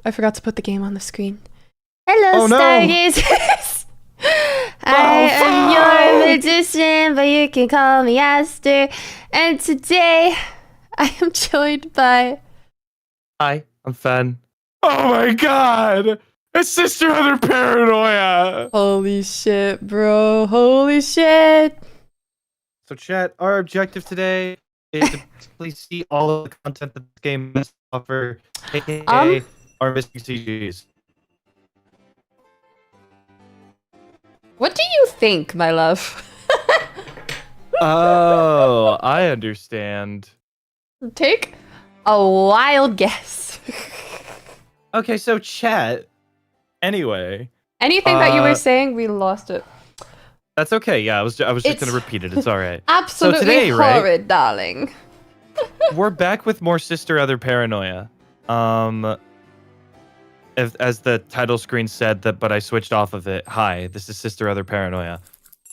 I forgot to put the game on the screen. Hello, Oh, no. Stargazers! I am your magician, but you can call me Aster. And today, I am joined by... Hi, I'm Fen. Oh my god! It's Sister Other Paranoia! Holy shit, bro. Holy shit. So chat, our objective today is to please see all of the content that this game has to offer, aka our missing CGs. What do you think, my love? Oh, I understand. Take a wild guess. Okay, so chat, anyway. Anything that you were saying, we lost it. That's okay, yeah, I was just It's gonna repeat it, it's alright. Absolutely So today, right? horrid, darling. We're back with more Sister Other Paranoia. As the title screen said, but I switched off of it. Hi, this is Sister Other Paranoia.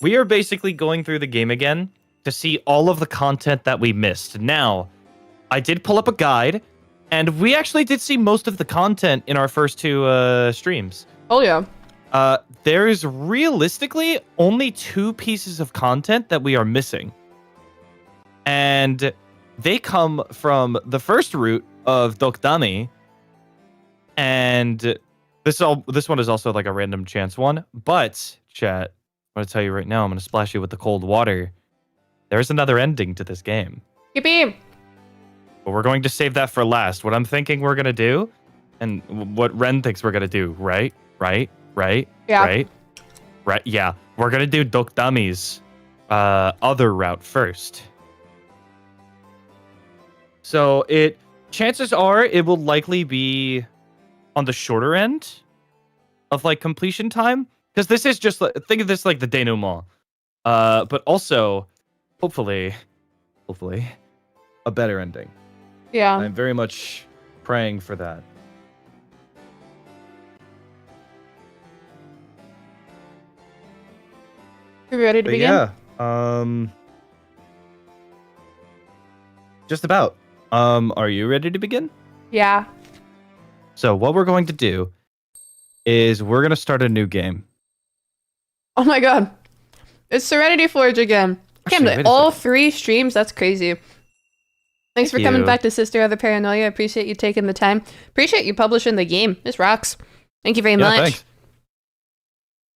We are basically going through the game again to see all of the content that we missed. Now, I did pull up a guide, and we actually did see most of the content in our first two streams. Oh, yeah. There is realistically only 2 pieces of content that we are missing. And they come from the first route of Dokdami. And this one is also like a random chance one. But, chat, I'm going to tell you right now, I'm going to splash you with the cold water. There's another ending to this game. Yippee! But we're going to save that for last. What I'm thinking we're going to do, and what Ren thinks we're going to do, right? Yeah. Right, yeah. We're going to do Dokdami's other route first. So chances are it will likely be on the shorter end of like completion time, because this is just think of this like the denouement, but also hopefully a better ending. Yeah. I'm very much praying for that. You ready to But begin? yeah, just about. Are you ready to begin? Yeah. So what we're going to do is we're going to start a new game. Oh my god. It's Serenity Forge again. Actually, Can't wait believe a all second. 3 streams. That's crazy. Thanks for Thank coming you. back to Sister Other Paranoia. I appreciate you taking the time. Appreciate you publishing the game. This rocks. Thank you very much. Thanks.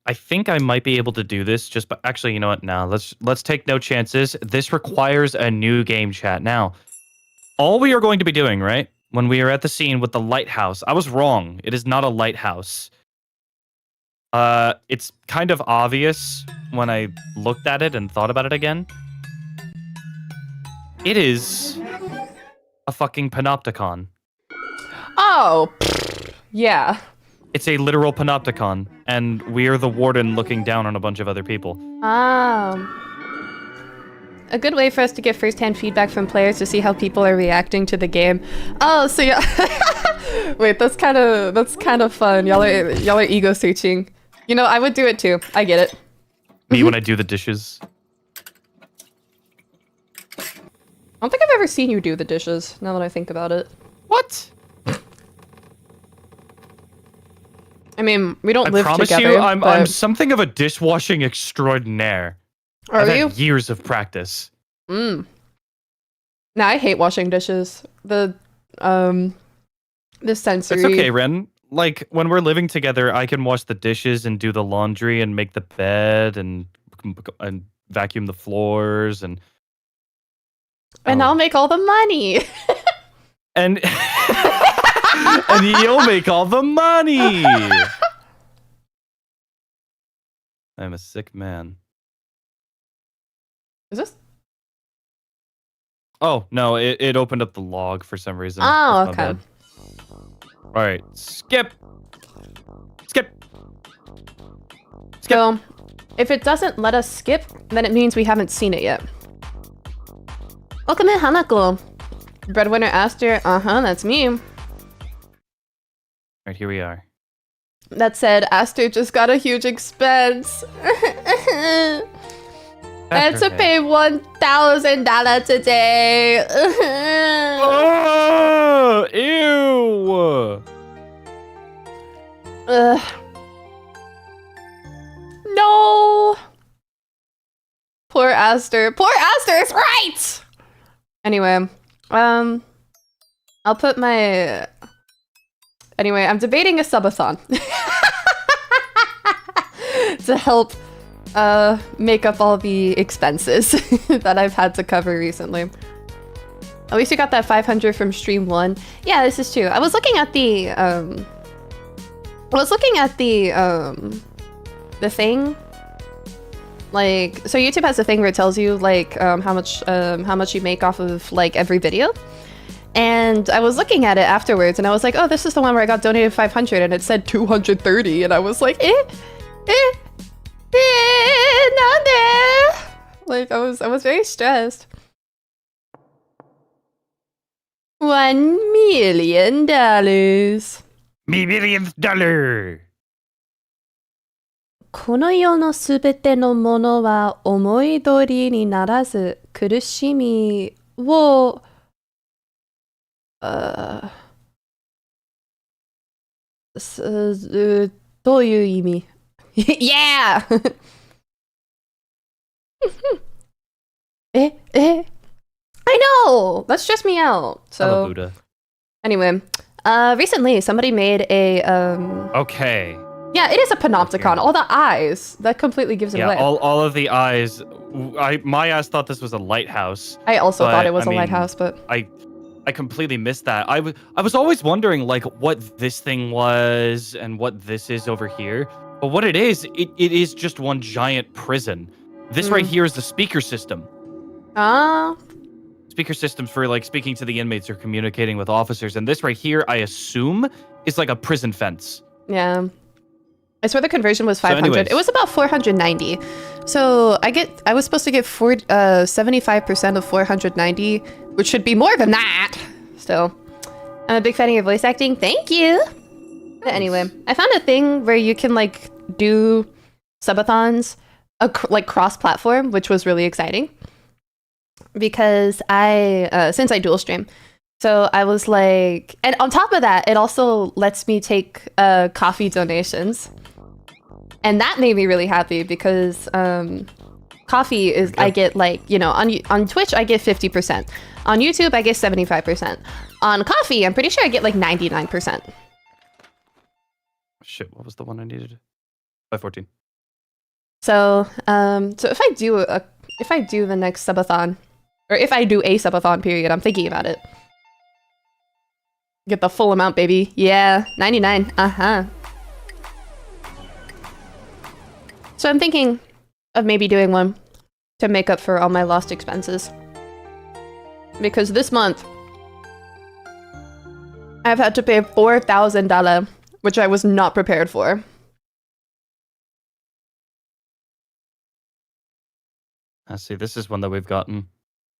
I think I might be able to do this just, but actually, you know what? Now let's take no chances. This requires a new game chat. Now, all we are going to be doing, right? When we are at the scene with the lighthouse, I was wrong. It is not a lighthouse. It's kind of obvious when I looked at it and thought about it again. It is a fucking panopticon. Oh, yeah. It's a literal panopticon, and we're the warden looking down on a bunch of other people. A good way for us to get first-hand feedback from players to see how people are reacting to the game. Oh, so yeah. Wait, that's kind of fun. Y'all are ego searching. You know, I would do it too. I get it. Me when I do the dishes. I don't think I've ever seen you do the dishes, now that I think about it. What? I mean, we don't I live promise together. you, I'm but... something of a dishwashing extraordinaire. Are I've you? had years of practice. Nah, I hate washing dishes. The sensory. It's okay, Ren. Like, when we're living together, I can wash the dishes and do the laundry and make the bed and vacuum the floors and... And Oh. I'll make all the money. And... and you'll make all the money! I'm a sick man. Is this? Oh, no, it opened up the log for some reason. Oh, That's my okay. bad. Alright, skip! Skip! Skip! So, if it doesn't let us skip, then it means we haven't seen it yet. Welcome in, Hanako. Breadwinner Aster. That's me. Alright, here we are. That said, Aster just got a huge expense. I had to pay $1,000 today. Oh, ew! Ugh. No. Poor Aster. Poor Aster is right. Anyway, I'll put my. Anyway, I'm debating a subathon to help make up all the expenses that I've had to cover recently. At least you got that 500 from stream 1. Yeah, this is true. I was looking at the the thing. Like, so YouTube has a thing where it tells you like how much you make off of like every video. And I was looking at it afterwards and I was like, oh, this is the one where I got donated 500 and it said 230 and I was like, nande? Like I was very stressed. $1 million. Me millionth dollar. この世のすべてのものは思い通りにならず苦しみをどういう意味？Yeah! え I know! That stressed me out. So, Buddha. Anyway, recently somebody made a Okay. Yeah, it is a panopticon. All the eyes. That completely gives it away. all of the eyes. My ass thought this was a lighthouse. I also thought it was a lighthouse, but I completely missed that. I was always wondering like what this thing was and what this is over here. But what it is is just one giant prison. This right here is the speaker system. Speaker systems for like speaking to the inmates or communicating with officers. And this right here, I assume, is like a prison fence. Yeah. I swear the conversion was 500. So it was about 490. So I was supposed to get 75% of 490, which should be more than that. Still, I'm a big fan of your voice acting. Thank you. But anyway, I found a thing where you can like do subathons, like cross-platform, which was really exciting because since I dual stream. So I was like, and on top of that, it also lets me take coffee donations. And that made me really happy because coffee is, I get like, you know, on Twitch, I get 50%. On YouTube, I get 75%. On coffee, I'm pretty sure I get like 99%. Shit, what was the one I needed? 514. So, so if I do the next subathon, or if I do a subathon period, I'm thinking about it. Get the full amount, baby. Yeah, 99. Uh-huh. So I'm thinking of maybe doing one to make up for all my lost expenses. Because this month, I've had to pay $4,000, which I was not prepared for. I see, this is one that we've gotten.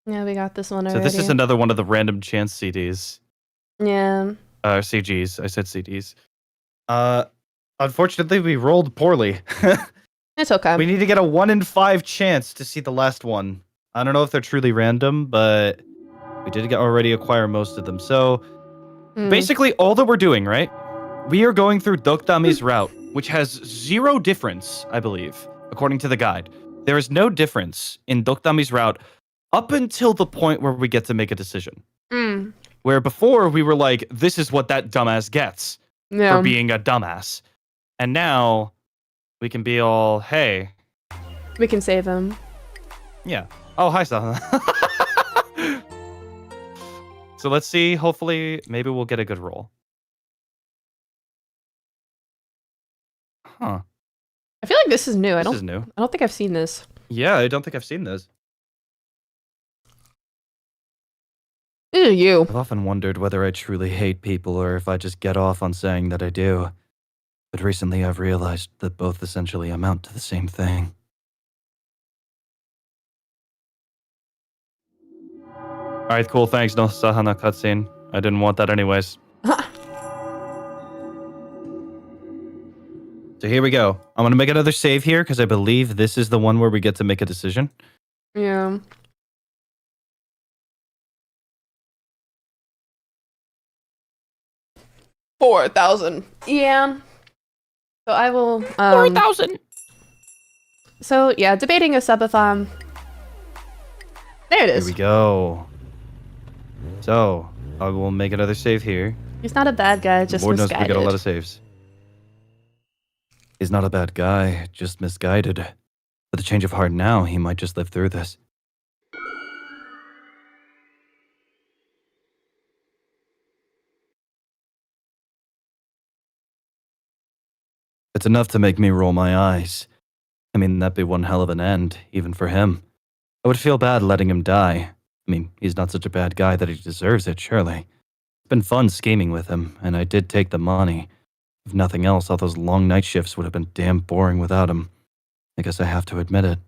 Yeah, we got this one already. So this is another one of the random chance CDs. Yeah. CGs. I said CDs. Unfortunately, we rolled poorly. It's okay. We need to get a 1 in 5 chance to see the last one. I don't know if they're truly random, but we did already acquire most of them. So basically, all that we're doing, right? We are going through Dokdami's route, which has 0 difference, I believe, according to the guide. There is no difference in Dokdami's route up until the point where we get to make a decision. Where before we were like, this is what that dumbass gets for being a dumbass. And now we can be all, hey. We can save him. Yeah. Oh, hi, Sahana. So let's see. Hopefully, maybe we'll get a good roll. Huh. I feel like this is new. This is new. I don't think I've seen this. Yeah, I don't think I've seen this. This is you. I've often wondered whether I truly hate people or if I just get off on saying that I do. But recently I've realized that both essentially amount to the same thing. Alright, cool, thanks. No Sahana cutscene. I didn't want that anyways. So here we go. I'm gonna make another save here because I believe this is the one where we get to make a decision. Yeah. $4,000. Yeah. So I will 4,000. So yeah, debating a subathon. There it is. Here we go. So I will make another save here. He's not a bad guy, just Lord knows we misguided. got a lot of saves. He's not a bad guy, just misguided. With a change of heart now, he might just live through this. It's enough to make me roll my eyes. I mean, that'd be one hell of an end, even for him. I would feel bad letting him die. I mean, he's not such a bad guy that he deserves it, surely. It's been fun scheming with him, and I did take the money. If nothing else, all those long night shifts would have been damn boring without him. I guess I have to admit it.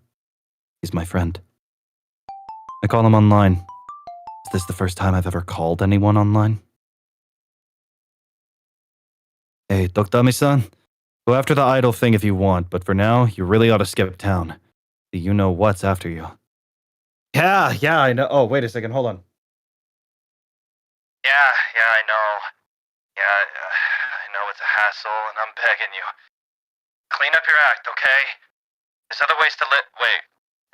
He's my friend. I call him online. Is this the first time I've ever called anyone online? Hey, Dokdami-san. Go after the idol thing if you want, but for now, you really ought to skip town. You know what's after you. Yeah, I know. Oh, wait a second, hold on. Yeah, I know. Yeah, I know it's a hassle, and I'm begging you. Clean up your act, okay? There's other ways to wait.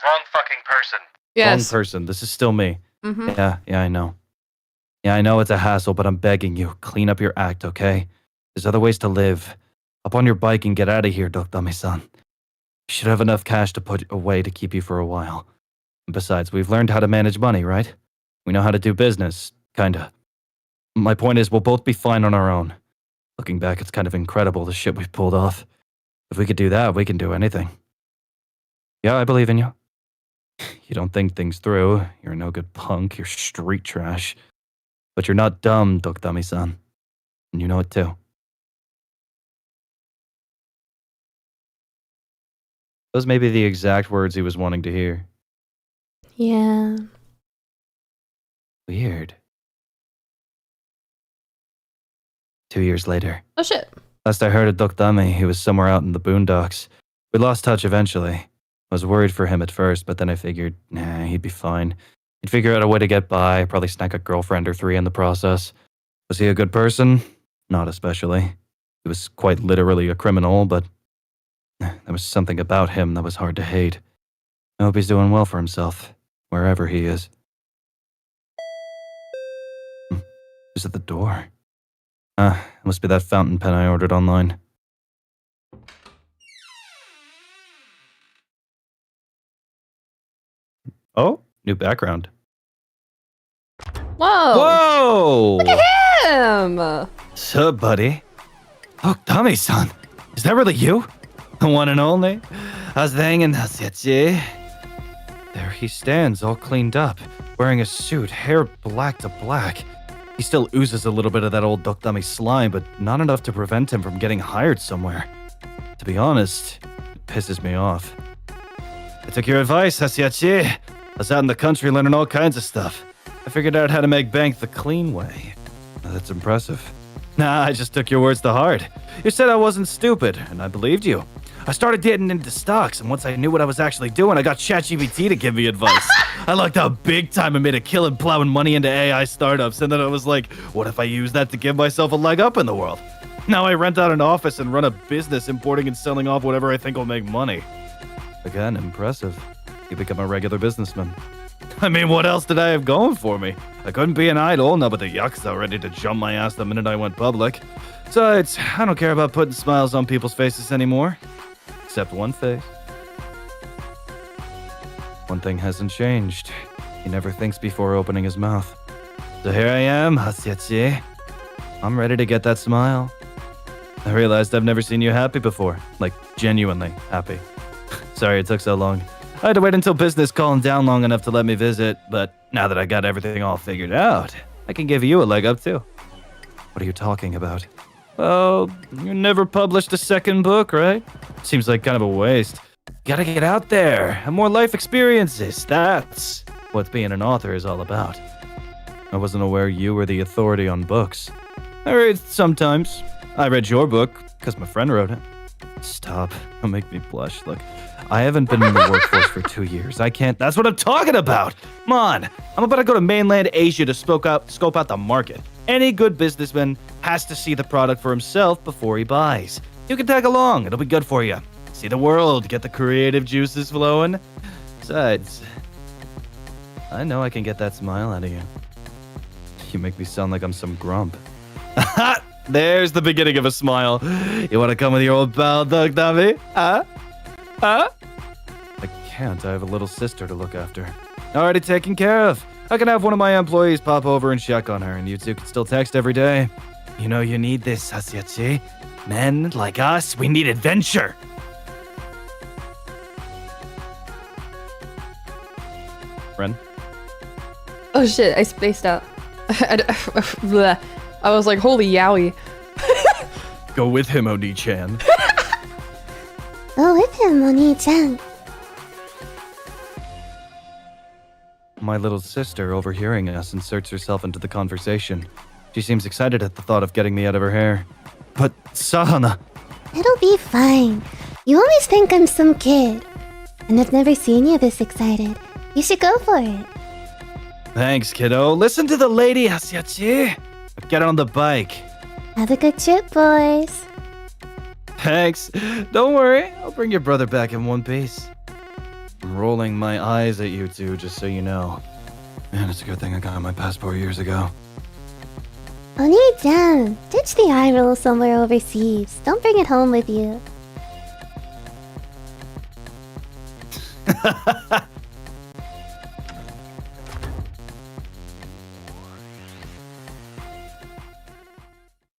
Wrong fucking person. Yes. Wrong person. This is still me. Mm-hmm. Yeah, I know. Yeah, I know it's a hassle, but I'm begging you. Clean up your act, okay? There's other ways to live. Up on your bike and get out of here, Dokdami-san. You should have enough cash to put away to keep you for a while. And besides, we've learned how to manage money, right? We know how to do business, kinda. My point is, we'll both be fine on our own. Looking back, it's kind of incredible the shit we've pulled off. If we could do that, we can do anything. Yeah, I believe in you. You don't think things through. You're no good punk. You're street trash. But you're not dumb, Dokdami-san. And you know it too. Those may be the exact words he was wanting to hear. Yeah. Weird. 2 years later. Oh shit. Last I heard of Dokdami, he was somewhere out in the boondocks. We lost touch eventually. I was worried for him at first, but then I figured, nah, he'd be fine. He'd figure out a way to get by, probably snag a girlfriend or 3 in the process. Was he a good person? Not especially. He was quite literally a criminal, but there was something about him that was hard to hate. I hope he's doing well for himself, wherever he is. Who's at the door? It must be that fountain pen I ordered online. Oh, new background. Whoa. Whoa! Look at him. Sup, buddy? Oh, Tommy-san. Is that really you? The one and only? How's the hanging? There he stands, all cleaned up, wearing a suit, hair black to black. He still oozes a little bit of that old Dokdami slime, but not enough to prevent him from getting hired somewhere. To be honest, it pisses me off. I took your advice, Hasiachi. I was out in the country learning all kinds of stuff. I figured out how to make bank the clean way. That's impressive. Nah, I just took your words to heart. You said I wasn't stupid, and I believed you. I started getting into stocks, and once I knew what I was actually doing, I got ChatGPT to give me advice. I lucked out big time and made a killing plowing money into AI startups, and then I was like, what if I use that to give myself a leg up in the world? Now I rent out an office and run a business importing and selling off whatever I think will make money. Again, impressive. You become a regular businessman. I mean, what else did I have going for me? I couldn't be an idol, not with the yakuza ready to jump my ass the minute I went public. Besides, I don't care about putting smiles on people's faces anymore. Except one face. One thing hasn't changed. He never thinks before opening his mouth. So here I am, Hasiachi. I'm ready to get that smile. I realized I've never seen you happy before. Like, genuinely happy. Sorry it took so long. I had to wait until business calmed down long enough to let me visit, but now that I got everything all figured out, I can give you a leg up too. What are you talking about? Oh, you never published a second book, right? Seems like kind of a waste. Gotta get out there, have more life experiences. That's what being an author is all about. I wasn't aware you were the authority on books. I read sometimes. I read your book, because my friend wrote it. Stop, you'll make me blush. Look, I haven't been in the workforce for 2 years. I can't, that's what I'm talking about. Come on, I'm about to go to mainland Asia to scope out the market. Any good businessman has to see the product for himself before he buys. You can tag along. It'll be good for you. See the world, get the creative juices flowing. Besides, I know I can get that smile out of you. You make me sound like I'm some grump. There's the beginning of a smile. You want to come with your old pal, Doug Dummy? Huh? Huh? I can't. I have a little sister to look after. Already taken care of. I can have one of my employees pop over and check on her, and you two can still text every day. You know you need this, Hasiachi. Men like us, we need adventure. Ren? Oh shit, I spaced out. Bleh. I was like, holy yowie. Go with him, Oni-chan. Go with him, Oni-chan. My little sister, overhearing us, inserts herself into the conversation. She seems excited at the thought of getting me out of her hair. But, Sahana... It'll be fine. You always think I'm some kid. And I've never seen you this excited. You should go for it. Thanks, kiddo. Listen to the lady, Hasiachi. Get on the bike. Have a good trip, boys. Thanks. Don't worry. I'll bring your brother back in one piece. I'm rolling my eyes at you two, just so you know. Man, it's a good thing I got my passport years ago. Oni-chan, ditch the eye roll somewhere overseas. Don't bring it home with you.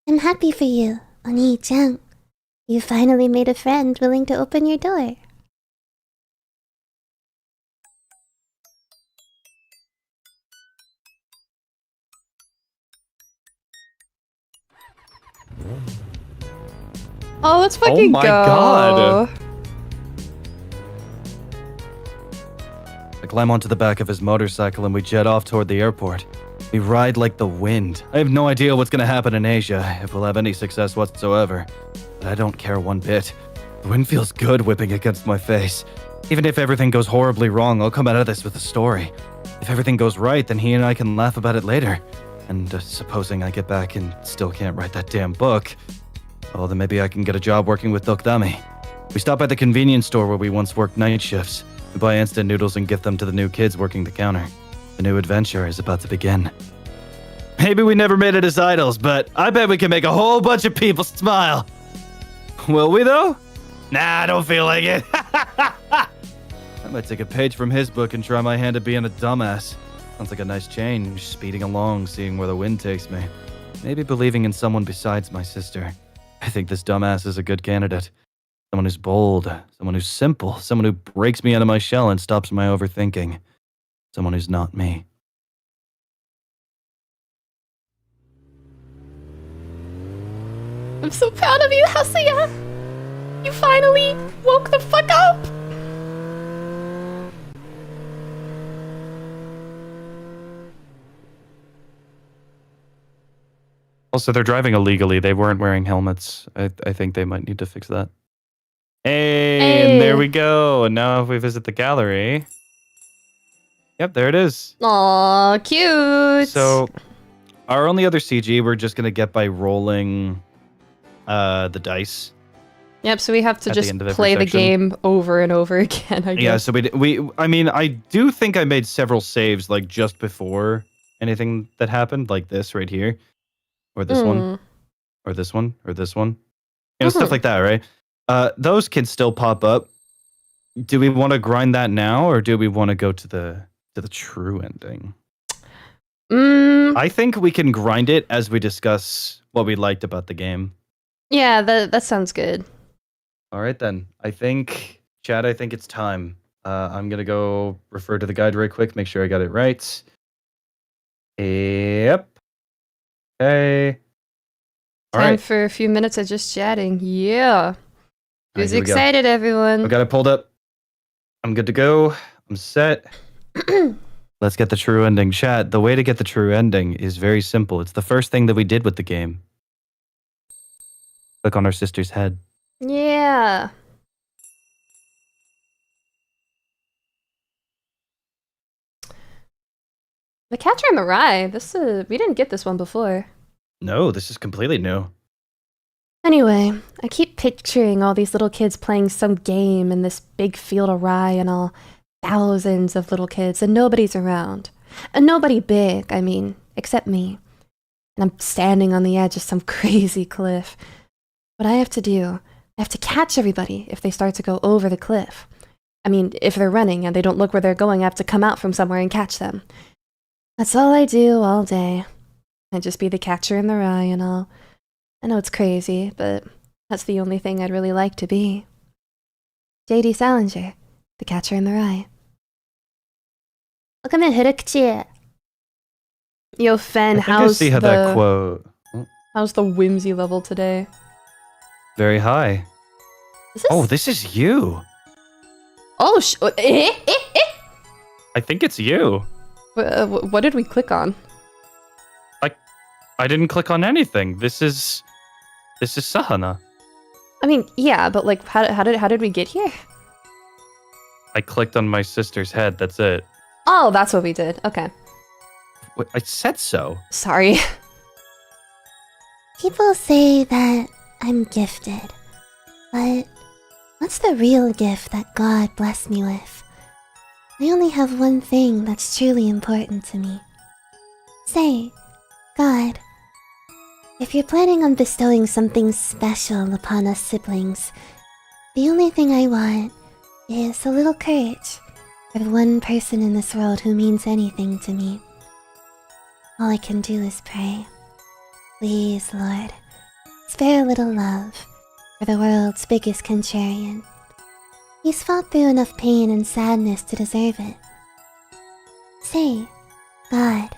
I'm happy for you, Oni-chan. You finally made a friend willing to open your door. Oh, let's fucking my go. God. I climb onto the back of his motorcycle and we jet off toward the airport. We ride like the wind. I have no idea what's gonna happen in Asia, if we'll have any success whatsoever. But I don't care one bit. The wind feels good whipping against my face. Even if everything goes horribly wrong, I'll come out of this with a story. If everything goes right, then he and I can laugh about it later. And supposing I get back and still can't write that damn book, well, then maybe I can get a job working with Dokdami. We stop at the convenience store where we once worked night shifts. We buy instant noodles and gift them to the new kids working the counter. The new adventure is about to begin. Maybe we never made it as idols, but I bet we can make a whole bunch of people smile. Will we, though? Nah, I don't feel like it. I might take a page from his book and try my hand at being a dumbass. Sounds like a nice change, speeding along, seeing where the wind takes me. Maybe believing in someone besides my sister. I think this dumbass is a good candidate. Someone who's bold, someone who's simple, someone who breaks me out of my shell and stops my overthinking. Someone who's not me. I'm so proud of you, Hasuya. You finally woke the fuck up. Also, they're driving illegally. They weren't wearing helmets. I think they might need to fix that. Hey, and there we go. And now if we visit the gallery. Yep, there it is. Aw, cute. So, our only other CG we're just going to get by rolling the dice. Yep, so we have to at the just end of every play the section. game over and over again, I guess. Yeah, so I mean, I do think I made several saves, like, just before anything that happened, like this right here. Or this one. Or this one. Or this one. You know, stuff like that, right? Those can still pop up. Do we want to grind that now, or do we want to go to the true ending? I think we can grind it as we discuss what we liked about the game. Yeah, that sounds good. All right, then. I think, Chad, I think it's time. I'm going to go refer to the guide real quick, make sure I got it right. Yep. Okay. All Time right. for a few minutes of just chatting. Yeah. Who's here we go. excited, everyone? I've got it pulled up. I'm good to go. I'm set. Let's get the true ending. Chat, the way to get the true ending is very simple. It's the first thing that we did with the game. Click on our sister's head. Yeah. The Catcher in the Rye. We didn't get this one before. No, this is completely new. Anyway, I keep picturing all these little kids playing some game in this big field of rye and all thousands of little kids and nobody's around. And nobody big, I mean, except me. And I'm standing on the edge of some crazy cliff. What I have to do, I have to catch everybody if they start to go over the cliff. I mean, if they're running and they don't look where they're going, I have to come out from somewhere and catch them. That's all I do all day. I just be the catcher in the rye and all. I know it's crazy, but that's the only thing I'd really like to be. JD Salinger, the catcher in the rye. Look at me, Hirukchi. Yo, Fen, I think I see how that quote. how's the whimsy level today? Very high. Is this... Oh, this is you. Oh, I think it's you. what did we click on? I didn't click on anything. This is Sahana. I mean, yeah, but like, how did we get here? I clicked on my sister's head. That's it. Oh, that's what we did. Okay, Wait, I said so. sorry. People say that I'm gifted, but what's the real gift that God blessed me with? I only have one thing that's truly important to me. Say, God, if you're planning on bestowing something special upon us siblings, the only thing I want is a little courage for the one person in this world who means anything to me. All I can do is pray. Please, Lord, spare a little love for the world's biggest contrarian. He's fought through enough pain and sadness to deserve it. Say, God,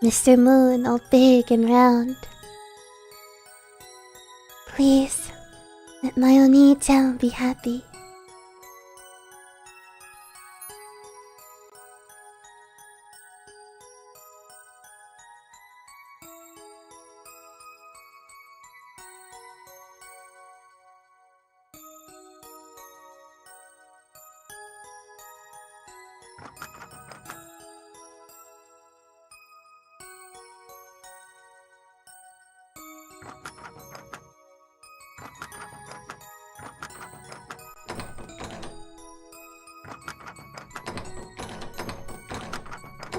Mr. Moon all big and round. Please, let my Oni-chan be happy.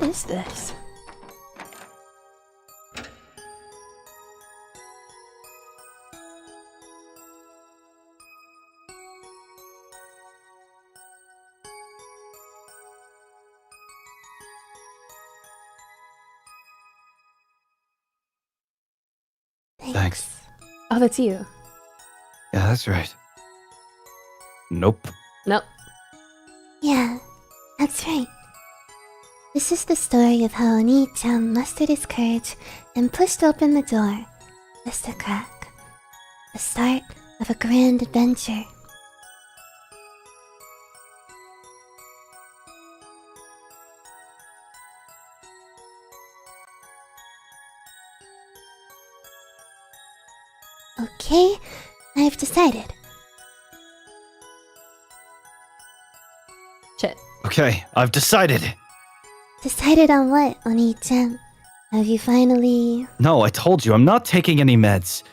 What is this? Thanks. Oh, that's you. Yeah, that's right. Nope. Nope. Yeah, that's right. This is the story of how Oni-chan mustered his courage and pushed open the door, just a crack. The start of a grand adventure. Okay, I've decided. Shit. Okay, I've decided. Decided on what, Oni-chan? Have you finally... No, I told you, I'm not taking any meds.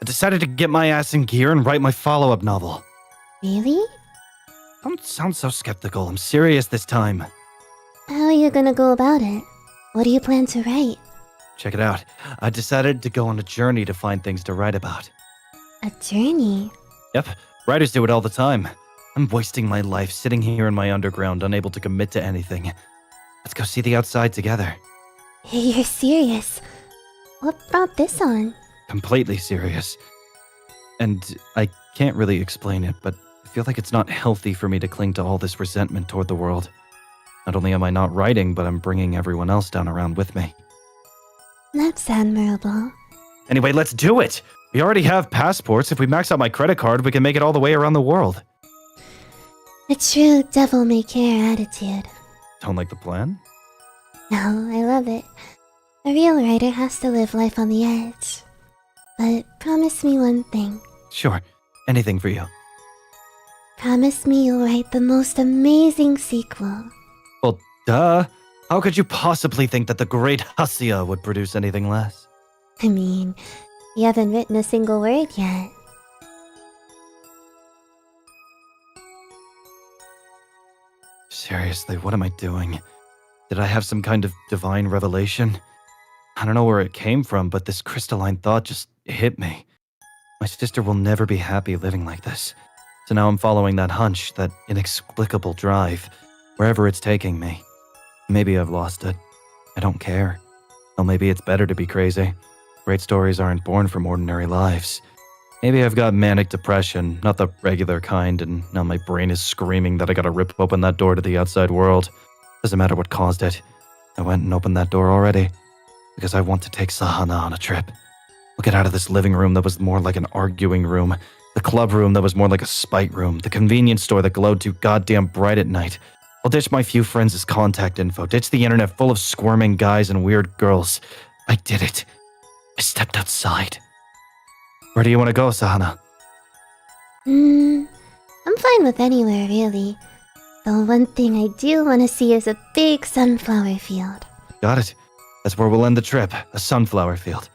I decided to get my ass in gear and write my follow-up novel. Really? Don't sound so skeptical. I'm serious this time. How are you gonna go about it? What do you plan to write? Check it out. I decided to go on a journey to find things to write about. A journey? Yep, writers do it all the time. I'm wasting my life sitting here in my underground, unable to commit to anything. Let's go see the outside together. You're serious? What brought this on? Completely serious. And I can't really explain it, but I feel like it's not healthy for me to cling to all this resentment toward the world. Not only am I not writing, but I'm bringing everyone else down around with me. That's admirable. Anyway, let's do it! We already have passports. If we max out my credit card, we can make it all the way around the world. A true devil-may-care attitude. Don't like the plan? No, I love it. A real writer has to live life on the edge. But promise me one thing. Sure, anything for you. Promise me you'll write the most amazing sequel. Well, duh. How could you possibly think that the great Hasia would produce anything less? I mean, You haven't written a single word yet. Seriously, what am I doing? Did I have some kind of divine revelation? I don't know where it came from, but this crystalline thought just hit me. My sister will never be happy living like this. So now I'm following that hunch, that inexplicable drive, wherever it's taking me. Maybe I've lost it. I don't care. Or maybe it's better to be crazy. Great stories aren't born from ordinary lives. Maybe I've got manic depression, not the regular kind, and now my brain is screaming that I gotta rip open that door to the outside world. Doesn't matter what caused it. I went and opened that door already. Because I want to take Sahana on a trip. We'll get out of this living room that was more like an arguing room. The club room that was more like a spite room. The convenience store that glowed too goddamn bright at night. I'll ditch my few friends as contact info. Ditch the internet full of squirming guys and weird girls. I did it. I stepped outside. Where do you want to go, Sahana? I'm fine with anywhere, really. The one thing I do want to see is a big sunflower field. Got it. That's where we'll end the trip. A sunflower field.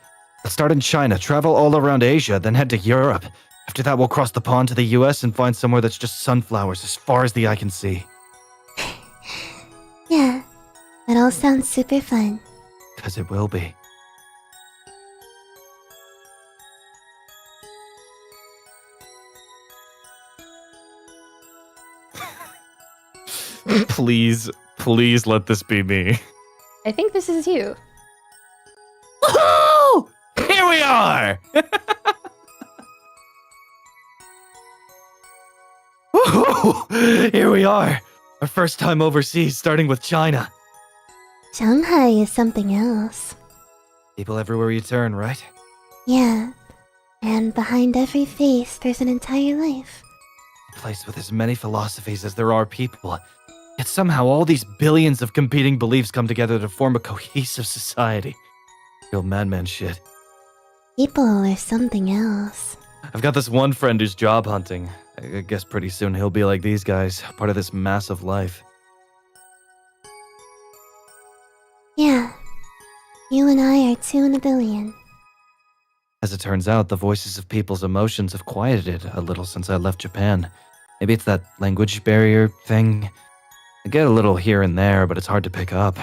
Let's start in China, travel all around Asia, then head to Europe. After that, we'll cross the pond to the US and find somewhere that's just sunflowers as far as the eye can see. Yeah, that all sounds super fun. 'Cause it will be. Please, please let this be me. I think this is you. Oh! Here we are! Woohoo! Here we are. Our first time overseas, starting with China. Shanghai is something else. People everywhere you turn, right? Yeah, and behind every face, there's an entire life. A place with as many philosophies as there are people. Yet somehow all these billions of competing beliefs come together to form a cohesive society. Real madman shit. People are something else. I've got this one friend who's job hunting. I guess pretty soon he'll be like these guys, part of this massive life. Yeah, you and I are 2 in a billion. As it turns out, the voices of people's emotions have quieted a little since I left Japan. Maybe it's that language barrier thing. I get a little here and there, but it's hard to pick up.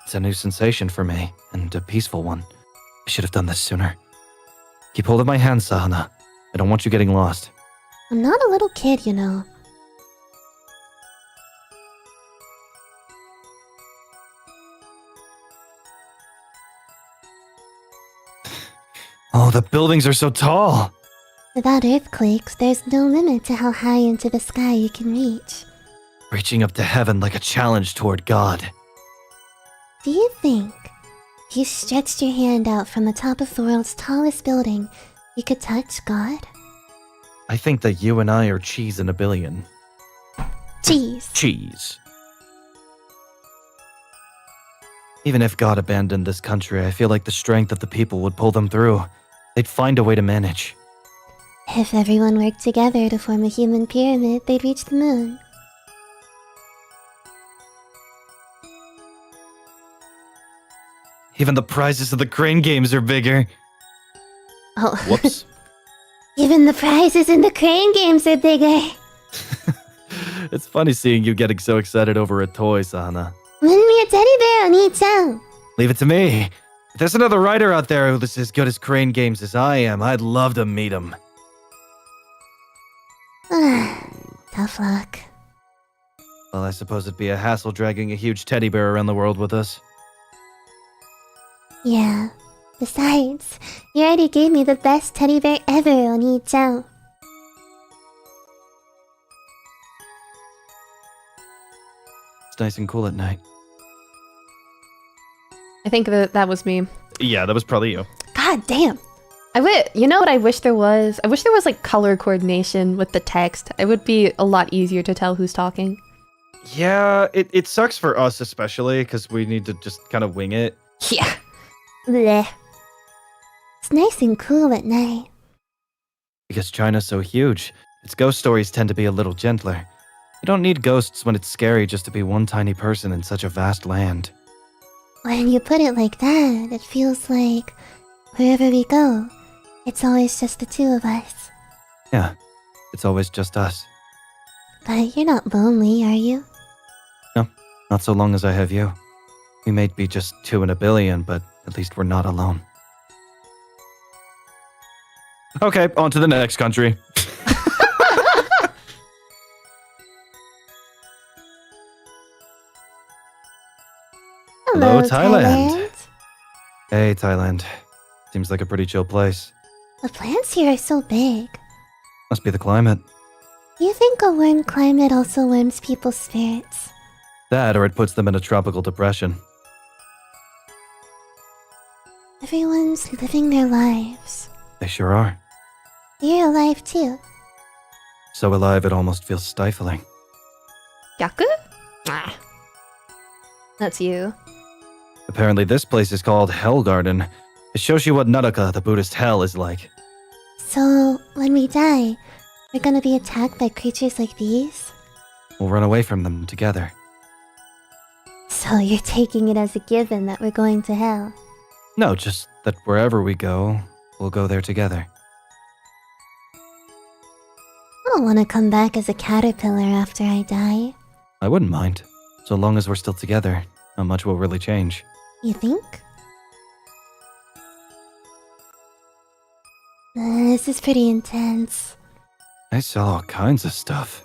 It's a new sensation for me, and a peaceful one. I should have done this sooner. Keep hold of my hand, Sahana. I don't want you getting lost. I'm not a little kid, you know. Oh, the buildings are so tall! Without earthquakes, there's no limit to how high into the sky you can reach. Reaching up to heaven like a challenge toward God. Do you think, if you stretched your hand out from the top of the world's tallest building, you could touch God? I think that you and I are cheese in a billion. Jeez. Cheese. Even if God abandoned this country, I feel like the strength of the people would pull them through. They'd find a way to manage. If everyone worked together to form a human pyramid, they'd reach the moon. Even the prizes of the crane games are bigger. Oh. Whoops. Even the prizes in the crane games are bigger. It's funny seeing you getting so excited over a toy, Sahana. Win me a teddy bear, Oni-chan. Leave it to me. If there's another writer out there who's as good as crane games as I am, I'd love to meet him. Tough luck. Well, I suppose it'd be a hassle dragging a huge teddy bear around the world with us. Yeah. Besides, you already gave me the best teddy bear ever, Oni-chan. It's nice and cool at night. I think that was me. Yeah, that was probably you. God damn. You know what I wish there was? I wish there was like color coordination with the text. It would be a lot easier to tell who's talking. Yeah, it sucks for us especially because we need to just kind of wing it. Yeah. Bleh. It's nice and cool at night. Because China's so huge, its ghost stories tend to be a little gentler. You don't need ghosts when it's scary just to be one tiny person in such a vast land. When you put it like that, it feels like wherever we go, It's always just the two of us. Yeah, it's always just us. But you're not lonely, are you? No, not so long as I have you. We may be just 2 in a billion, but at least we're not alone. Okay, on to the next country. Hello, Thailand. Hey, Thailand. Seems like a pretty chill place. The plants here are so big. Must be the climate. Do you think a warm climate also warms people's spirits? That, or it puts them in a tropical depression. Everyone's living their lives. They sure are. You're alive too. So alive it almost feels stifling. Yaku? Ah. That's you. Apparently this place is called Hell Garden. It shows you what Naraka, the Buddhist hell, is like. So, when we die, we're gonna be attacked by creatures like these? We'll run away from them together. So you're taking it as a given that we're going to hell? No, just that wherever we go, we'll go there together. I don't want to come back as a caterpillar after I die. I wouldn't mind. So long as we're still together, not much will really change. You think? This is pretty intense. I saw all kinds of stuff.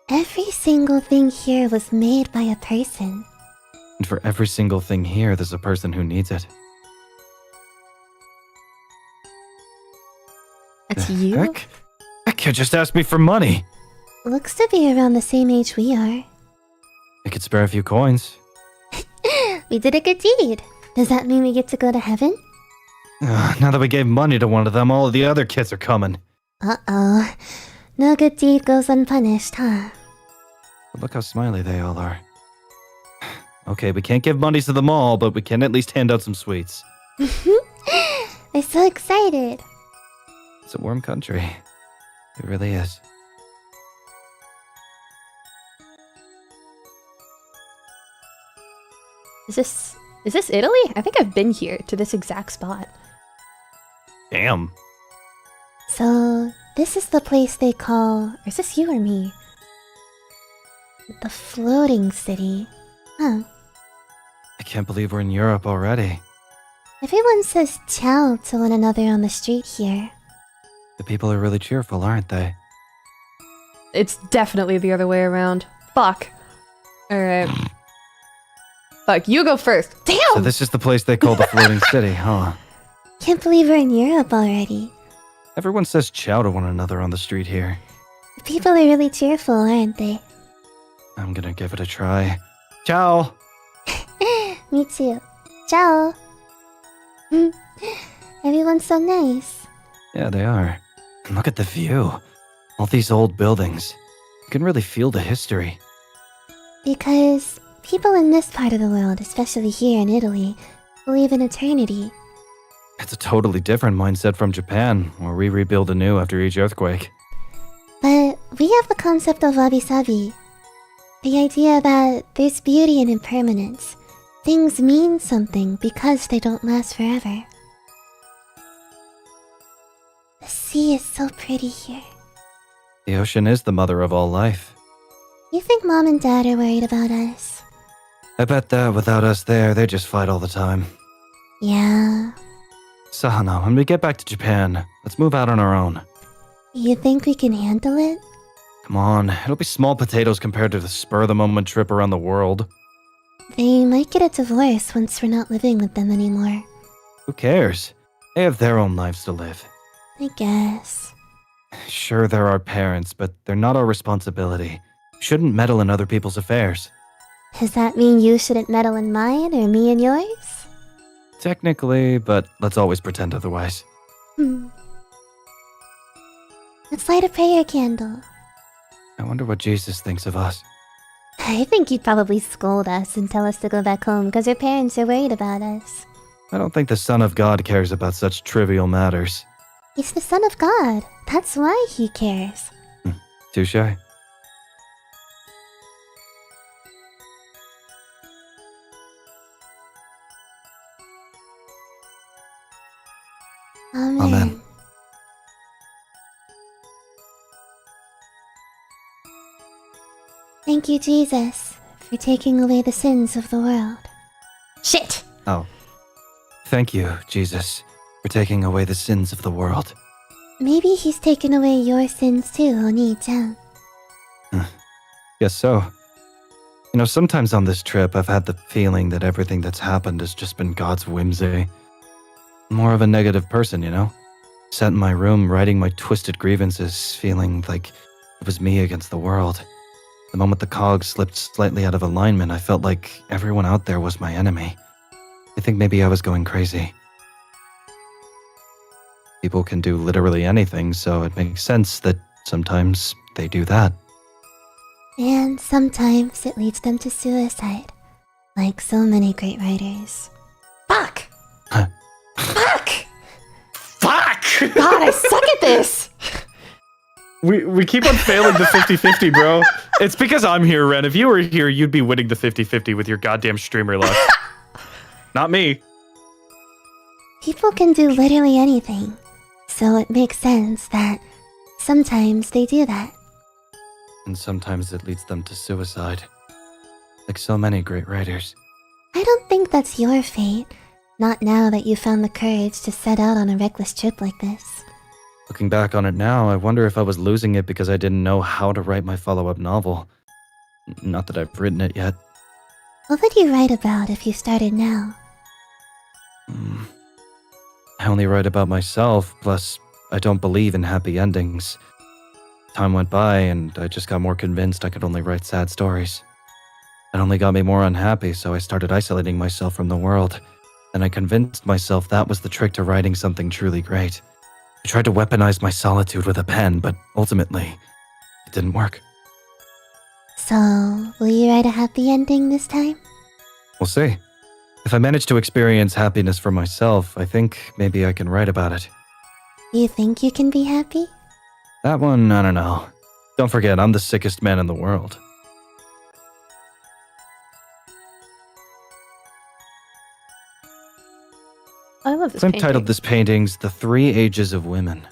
Every single thing here was made by a person. And for every single thing here, there's a person who needs it. That's The you? Heck? That kid just asked me for money. Looks to be around the same age we are. I could spare a few coins. We did a good deed. Does that mean we get to go to heaven? Now that we gave money to one of them, all of the other kids are coming. Uh-oh. No good deed goes unpunished, huh? But look how smiley they all are. Okay, we can't give money to them all, but we can at least hand out some sweets. They're so excited. It's a warm country. It really is. Is this Italy? I think I've been here to this exact spot. Damn. So, this is the place they call... Or is this you or me? The floating city. Huh. I can't believe we're in Europe already. Everyone says ciao to one another on the street here. The people are really cheerful, aren't they? It's definitely the other way around. Fuck. Alright. Fuck, you go first. Damn! So this is the place they call the floating city, huh? Can't believe we're in Europe already. Everyone says ciao to one another on the street here. The people are really cheerful, aren't they? I'm gonna give it a try. Ciao! Me too. Ciao! Everyone's so nice. Yeah, they are. And look at the view. All these old buildings. You can really feel the history. Because people in this part of the world, especially here in Italy, believe in eternity. It's a totally different mindset from Japan, where we rebuild anew after each earthquake. But we have the concept of wabi-sabi. The idea that there's beauty in impermanence. Things mean something because they don't last forever. The sea is so pretty here. The ocean is the mother of all life. You think Mom and Dad are worried about us? I bet that without us there, they just fight all the time. Yeah. Sahana, when we get back to Japan, let's move out on our own. You think we can handle it? Come on, it'll be small potatoes compared to the spur-of-the-moment trip around the world. They might get a divorce once we're not living with them anymore. Who cares? They have their own lives to live. I guess. Sure, they're our parents, but they're not our responsibility. Shouldn't meddle in other people's affairs. Does that mean you shouldn't meddle in mine or me in yours? Technically, but let's always pretend otherwise. Let's light a prayer candle. I wonder what Jesus thinks of us. I think you'd probably scold us and tell us to go back home because our parents are worried about us. I don't think the Son of God cares about such trivial matters. He's the Son of God. That's why he cares. Touche. Amen. Amen. thank you, Jesus, for taking away the sins of the world. Shit! Oh. Thank you, Jesus, for taking away the sins of the world. Maybe he's taken away your sins too, Oni-chan. Guess so. You know, sometimes on this trip, I've had the feeling that everything that's happened has just been God's whimsy. More of a negative person, you know? Sat in my room, writing my twisted grievances, feeling like it was me against the world. The moment the cogs slipped slightly out of alignment, I felt like everyone out there was my enemy. I think maybe I was going crazy. People can do literally anything, so it makes sense that sometimes they do that. And sometimes it leads them to suicide. Like so many great writers. Fuck! Huh. Fuck! Fuck! God, I suck at this! We keep on failing the 50-50, bro. It's because I'm here, Ren. If you were here, you'd be winning the 50-50 with your goddamn streamer luck. Not me. People can do literally anything. So it makes sense that sometimes they do that. And sometimes it leads them to suicide. Like so many great writers. I don't think that's your fate. Not now that you found the courage to set out on a reckless trip like this. Looking back on it now, I wonder if I was losing it because I didn't know how to write my follow-up novel. Not that I've written it yet. What would you write about if you started now? I only write about myself, plus I don't believe in happy endings. Time went by and I just got more convinced I could only write sad stories. It only got me more unhappy, so I started isolating myself from the world. And I convinced myself that was the trick to writing something truly great. I tried to weaponize my solitude with a pen, but ultimately, it didn't work. So, will you write a happy ending this time? We'll see. If I manage to experience happiness for myself, I think maybe I can write about it. You think you can be happy? That one, I don't know. Don't forget, I'm the sickest man in the world. I love this I've painting. titled this paintings The Three Ages of Women.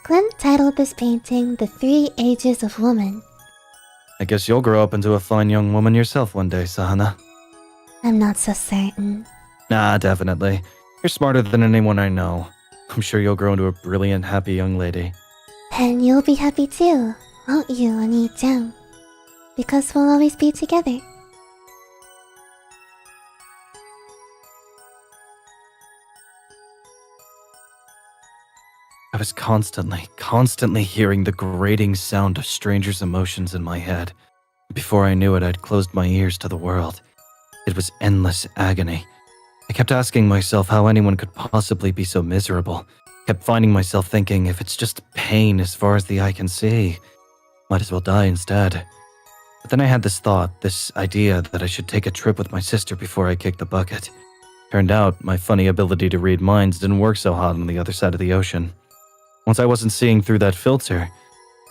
Clint titled this painting The Three Ages of Woman. I guess you'll grow up into a fine young woman yourself one day, Sahana. I'm not so certain. Nah, definitely. You're smarter than anyone I know. I'm sure you'll grow into a brilliant, happy young lady. And you'll be happy too, won't you, Oni-chan? Because we'll always be together. I was constantly hearing the grating sound of strangers' emotions in my head. Before I knew it, I'd closed my ears to the world. It was endless agony. I kept asking myself how anyone could possibly be so miserable. Kept finding myself thinking, if it's just pain as far as the eye can see, might as well die instead. But then I had this thought, this idea that I should take a trip with my sister before I kicked the bucket. Turned out, my funny ability to read minds didn't work so hot on the other side of the ocean. Once I wasn't seeing through that filter,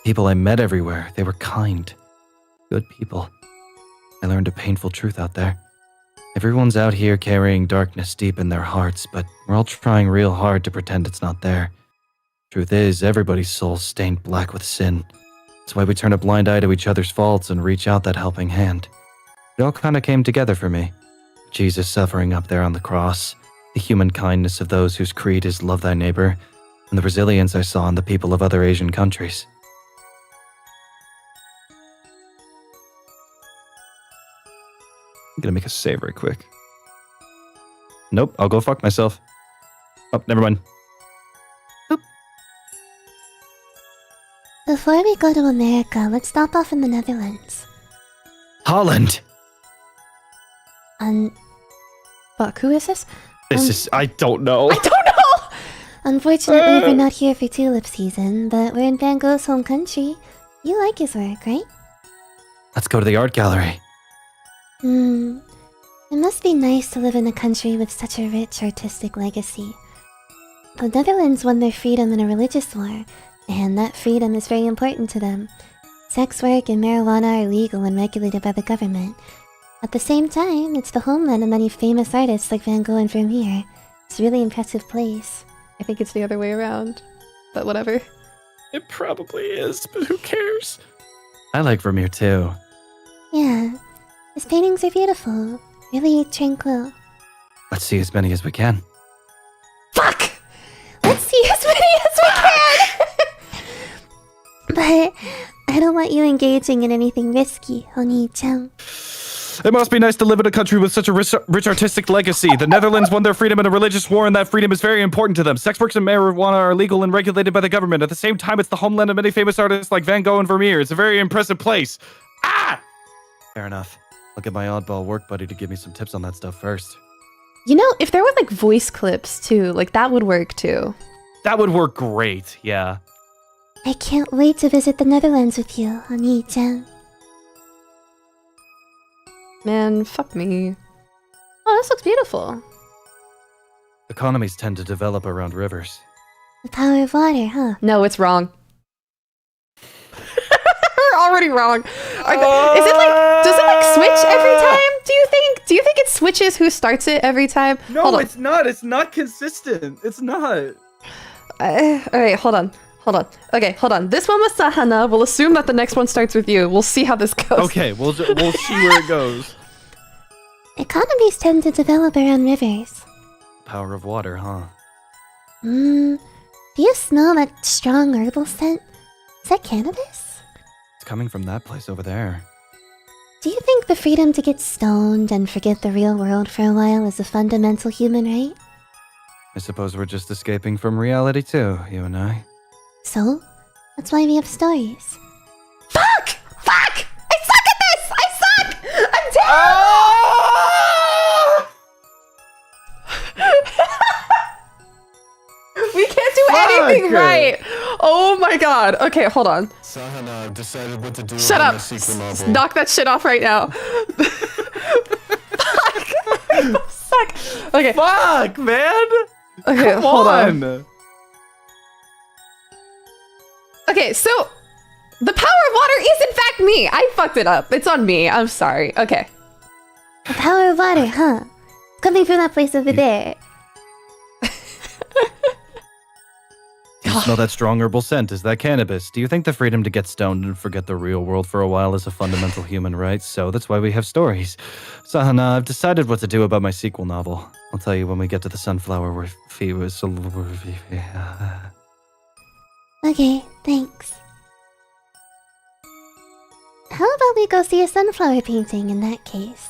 people I met everywhere, they were kind, good people. I learned a painful truth out there. Everyone's out here carrying darkness deep in their hearts, but we're all trying real hard to pretend it's not there. Truth is, everybody's soul's stained black with sin. That's why we turn a blind eye to each other's faults and reach out that helping hand. It all kind of came together for me. Jesus suffering up there on the cross, the human kindness of those whose creed is love thy neighbor, and the resilience I saw in the people of other Asian countries. I'm gonna make a save very quick. Nope, I'll go fuck myself. Oh, never mind. Before we go to America, let's stop off in the Netherlands. Holland! Fuck, who is this? This is... I don't know. I don't know! Unfortunately, we're not here for tulip season, but we're in Van Gogh's home country. You like his work, right? Let's go to the art gallery. It must be nice to live in a country with such a rich artistic legacy. The Netherlands won their freedom in a religious war, and that freedom is very important to them. Sex work and marijuana are legal and regulated by the government. At the same time, it's the homeland of many famous artists like Van Gogh and Vermeer. It's a really impressive place. I think it's the other way around, but whatever. It probably is, but who cares? I like Vermeer too. Yeah, his paintings are beautiful, really tranquil. Let's see as many as we can. Fuck! Let's see as many as we can! But I don't want you engaging in anything risky, Oni-chan. It must be nice to live in a country with such a rich artistic legacy. The Netherlands won their freedom in a religious war, and that freedom is very important to them. Sex works and marijuana are legal and regulated by the government. At the same time, it's the homeland of many famous artists like Van Gogh and Vermeer. It's a very impressive place. Ah! Fair enough. I'll get my oddball work buddy to give me some tips on that stuff first. You know, if there were like voice clips too, like that would work too. That would work great, yeah. I can't wait to visit the Netherlands with you, Oni-chan. Man, fuck me. Oh, this looks beautiful. Economies tend to develop around rivers. The power of water, huh? No, it's wrong. We're already wrong. Is it like, does it like switch every time? Do you think it switches who starts it every time? No, Hold on. it's not. It's not consistent. It's not. Alright, hold on. Okay, hold on. This one was Sahana. We'll assume that the next one starts with you. We'll see how this goes. Okay, we'll see where it goes. Economies tend to develop around rivers. Power of water, huh? Do you smell that strong herbal scent? Is that cannabis? It's coming from that place over there. Do you think the freedom to get stoned and forget the real world for a while is a fundamental human right? I suppose we're just escaping from reality too, you and I. So? That's why we have stories. Fuck! Fuck! I suck at this! I suck! I'm dead! We can't do anything right! Oh my god. Okay, hold on. Sahana, I've decided what to do Shut with up. my sequel novel. Knock that shit off right now. Fuck! I suck. Okay. Fuck, man. Okay, Come hold on. Okay, so the power of water is in fact me. I fucked it up. It's on me. I'm sorry. Okay. The power of water, huh? Coming from that place over there. You smell that strong herbal scent? Is that cannabis? Do you think the freedom to get stoned and forget the real world for a while is a fundamental human right? So that's why we have stories. Sahana, I've decided what to do about my sequel novel. I'll tell you when we get to the sunflower Okay, thanks. How about we go see a sunflower painting in that case?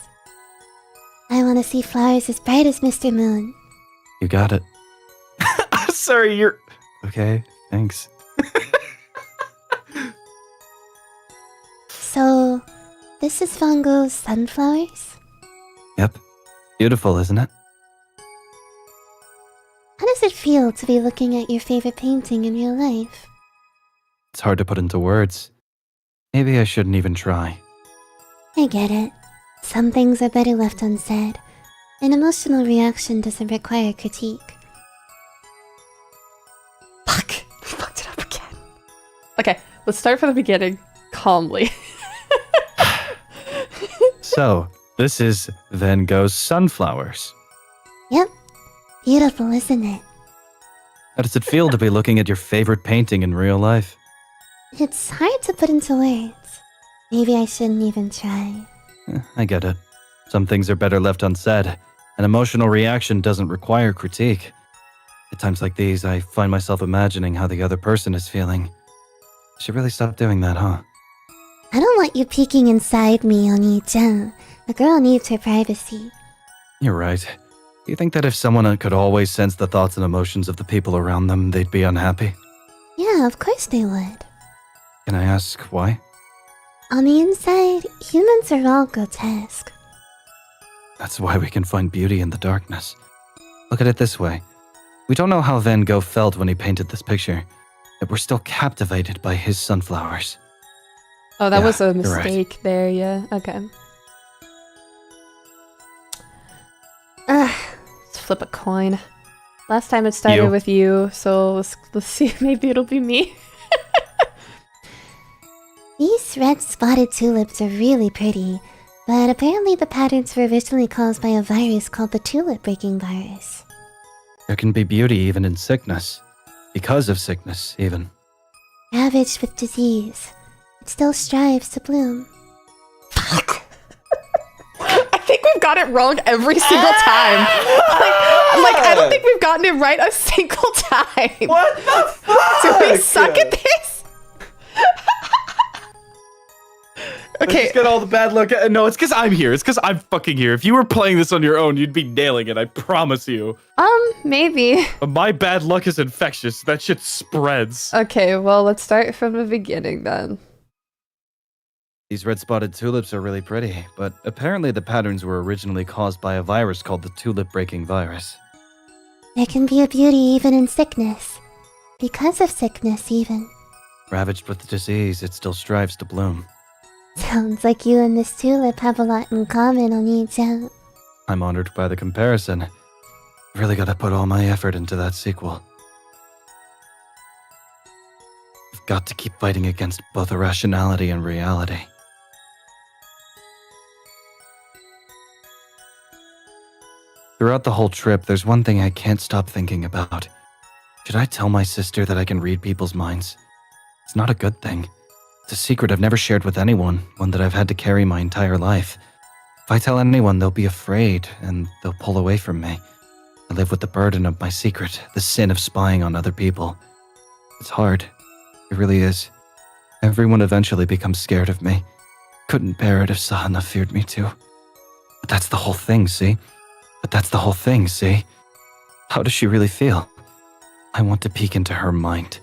I want to see flowers as bright as Mr. Moon. You got it. Sorry, you're... Okay, thanks. So, this is Van Gogh's Sunflowers? Yep. Beautiful, isn't it? How does it feel to be looking at your favorite painting in real life? It's hard to put into words. Maybe I shouldn't even try. I get it. Some things are better left unsaid. An emotional reaction doesn't require critique. Fuck. We fucked it up again. Okay, let's start from the beginning. Calmly. So, this is Van Gogh's Sunflowers. Yep. Beautiful, isn't it? How does it feel to be looking at your favorite painting in real life? It's hard to put into words. Maybe I shouldn't even try. I get it. Some things are better left unsaid. An emotional reaction doesn't require critique. At times like these, I find myself imagining how the other person is feeling. I should really stop doing that, huh? I don't want you peeking inside me, Oni-chan. A girl needs her privacy. You're right. Do you think that if someone could always sense the thoughts and emotions of the people around them, they'd be unhappy? Yeah, of course they would. Can I ask why? On the inside, humans are all grotesque. That's why we can find beauty in the darkness. Look at it this way. We don't know how Van Gogh felt when he painted this picture, but we're still captivated by his sunflowers. Oh, that Yeah, was a you're right. mistake there, yeah. Okay. Let's flip a coin. Last time it started You. with you, so let's see. Maybe it'll be me. These red spotted tulips are really pretty, but apparently the patterns were originally caused by a virus called the tulip-breaking virus. There can be beauty even in sickness. Because of sickness, even. ravaged with disease, it still strives to bloom. I think we've got it wrong every single time. Like, I don't think we've gotten it right a single time. What the fuck? Do we suck at this? Okay. Let's get all the bad luck. No, it's because I'm here. It's because I'm fucking here. If you were playing this on your own, you'd be nailing it. I promise you. Maybe. But my bad luck is infectious. That shit spreads. Okay, well, let's start from the beginning then. These red-spotted tulips are really pretty, but apparently the patterns were originally caused by a virus called the tulip-breaking virus. There can be a beauty even in sickness. Because of sickness, even. Ravaged with the disease, it still strives to bloom. Sounds like you and this tulip have a lot in common, Oni-chan. I'm honored by the comparison. Really gotta put all my effort into that sequel. I've got to keep fighting against both irrationality and reality. Throughout the whole trip, there's one thing I can't stop thinking about. Should I tell my sister that I can read people's minds? It's not a good thing. It's a secret I've never shared with anyone, one that I've had to carry my entire life. If I tell anyone, they'll be afraid, and they'll pull away from me. I live with the burden of my secret, the sin of spying on other people. It's hard. It really is. Everyone eventually becomes scared of me. Couldn't bear it if Sahana feared me too. But that's the whole thing, see? How does she really feel? I want to peek into her mind.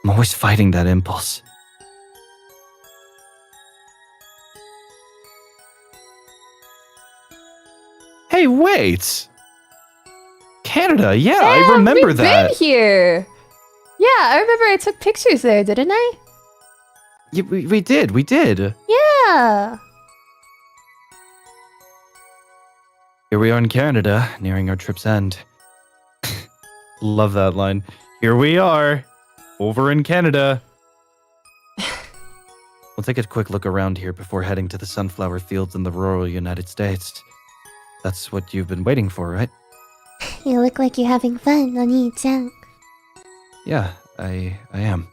I'm always fighting that impulse. Hey, wait. Canada, yeah, Damn, I remember we've that. been here. Yeah, I remember I took pictures there, didn't I? Yeah, we did. Yeah. Here we are in Canada, nearing our trip's end. Love that line. Here we are, over in Canada. We'll take a quick look around here before heading to the sunflower fields in the rural United States. That's what you've been waiting for, right? You look like you're having fun, Oni-chan. Yeah, I am.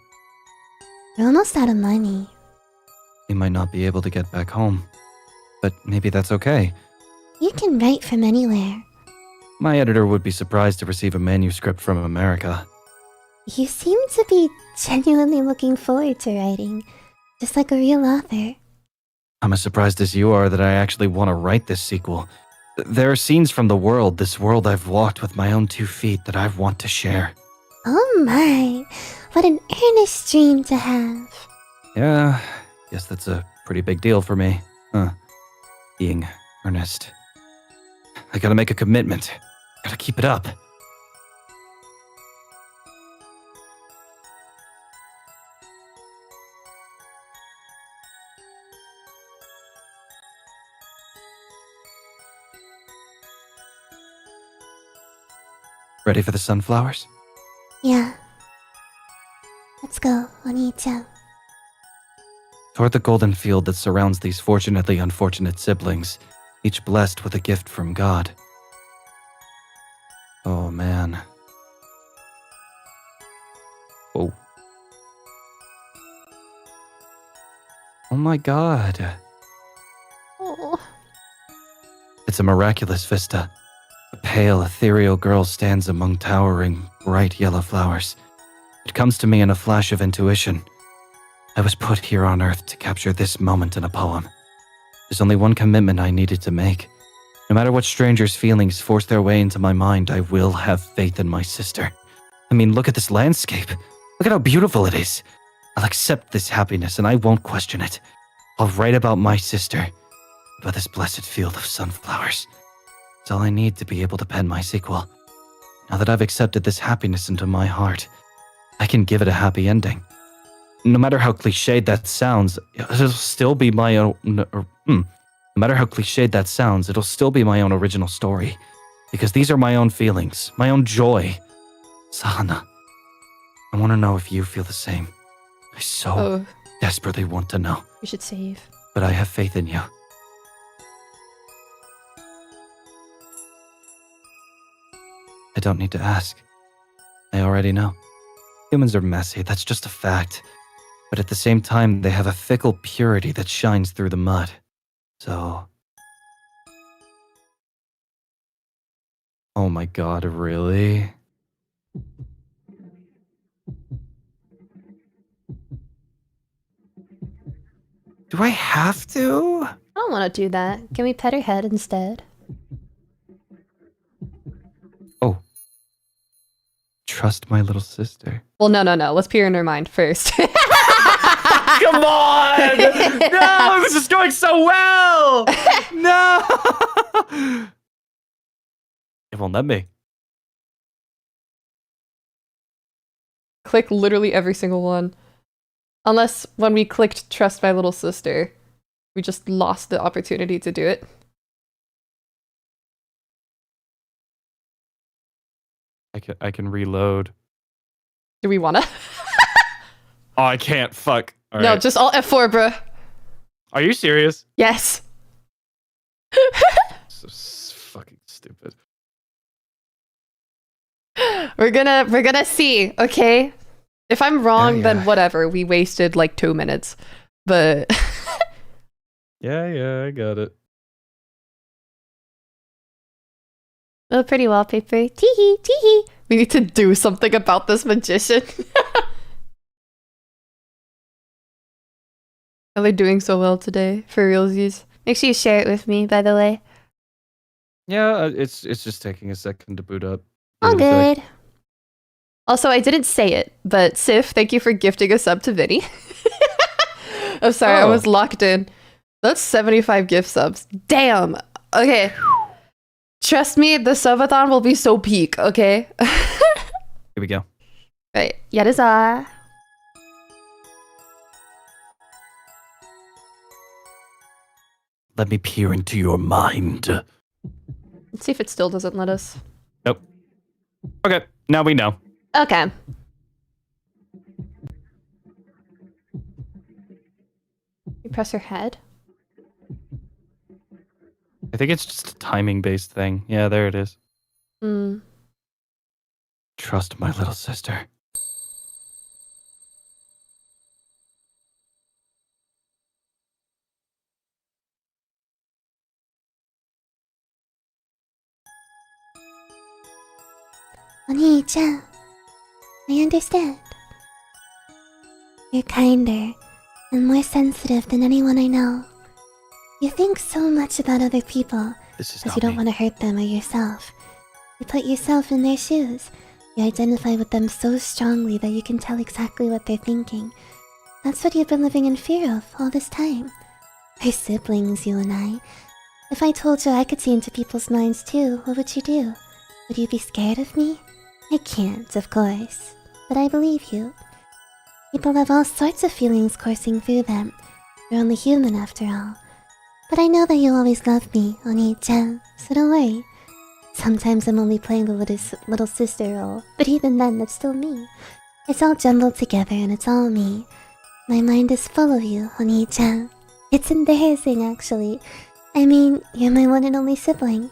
We're almost out of money. We might not be able to get back home, but maybe that's okay. You can write from anywhere. My editor would be surprised to receive a manuscript from America. You seem to be genuinely looking forward to writing, just like a real author. I'm as surprised as you are that I actually want to write this sequel. There are scenes from the world, this world I've walked with my own 2 feet that I want to share. Oh my, what an earnest dream to have. Yeah, guess that's a pretty big deal for me, huh? Being earnest. I gotta make a commitment. Gotta keep it up. Ready for the sunflowers? Yeah. Let's go, Oni-chan. Toward the golden field that surrounds these fortunately unfortunate siblings, each blessed with a gift from God. Oh man. Oh. Oh my god. Oh. It's a miraculous vista. A pale, ethereal girl stands among towering, bright yellow flowers. It comes to me in a flash of intuition. I was put here on Earth to capture this moment in a poem. There's only one commitment I needed to make. No matter what strangers' feelings force their way into my mind, I will have faith in my sister. I mean, look at this landscape. Look at how beautiful it is. I'll accept this happiness and I won't question it. I'll write about my sister, about this blessed field of sunflowers. It's all I need to be able to pen my sequel. Now that I've accepted this happiness into my heart, I can give it a happy ending. No matter how cliched that sounds, it'll still be my own... No matter how cliched that sounds, it'll still be my own original story. Because these are my own feelings, my own joy. Sahana, I want to know if you feel the same. I so desperately want to know. We should save. But I have faith in you. I don't need to ask. I already know. Humans are messy, that's just a fact. but at the same time, they have a fickle purity that shines through the mud. So... Oh my god, really? Do I have to? I don't want to do that. Can we pet her head instead? Oh. Trust my little sister. Well, no. Let's peer in her mind first. Come on! No, this is going so well! No! It won't let me. Click literally every single one. Unless when we clicked trust my little sister, we just lost the opportunity to do it. I can reload. Do we wanna? Oh, I can't. Fuck. All No, right. just all F4, bruh. Are you serious? Yes. Fucking stupid. We're gonna see, okay? If I'm wrong, Yeah. then whatever. We wasted like 2 minutes. But Yeah, I got it. oh, pretty wallpaper. Teehee, teehee. We need to do something about this magician. Are they doing so well today? For realsies. Make sure you share it with me, by the way. Yeah, it's just taking a second to boot up. All Give it a sec. good. Also, I didn't say it, but Sif, thank you for gifting a sub to Vinny. I'm sorry, I Oh. was locked in. That's 75 gift subs. Damn. Okay. Trust me, the subathon will be so peak, okay? Here we go. Right. Yadiza. Let me peer into your mind. Let's see if it still doesn't let us. Nope. Okay, now we know. Okay. You press her head. I think it's just a timing-based thing. Yeah, there it is. Hmm. Trust my little sister. Oni-chan, I understand. You're kinder and more sensitive than anyone I know. You think so much about other people This is because not you don't me. want to hurt them or yourself. You put yourself in their shoes. You identify with them so strongly that you can tell exactly what they're thinking. That's what you've been living in fear of all this time. We're siblings, you and I. If I told you I could see into people's minds too, what would you do? Would you be scared of me? I can't, of course. But I believe you. People have all sorts of feelings coursing through them. You're only human after all. But I know that you'll always love me, Oni-chan, so don't worry. Sometimes I'm only playing the little sister role, but even then, that's still me. It's all jumbled together and it's all me. My mind is full of you, Oni-chan. It's embarrassing, actually. I mean, you're my one and only sibling.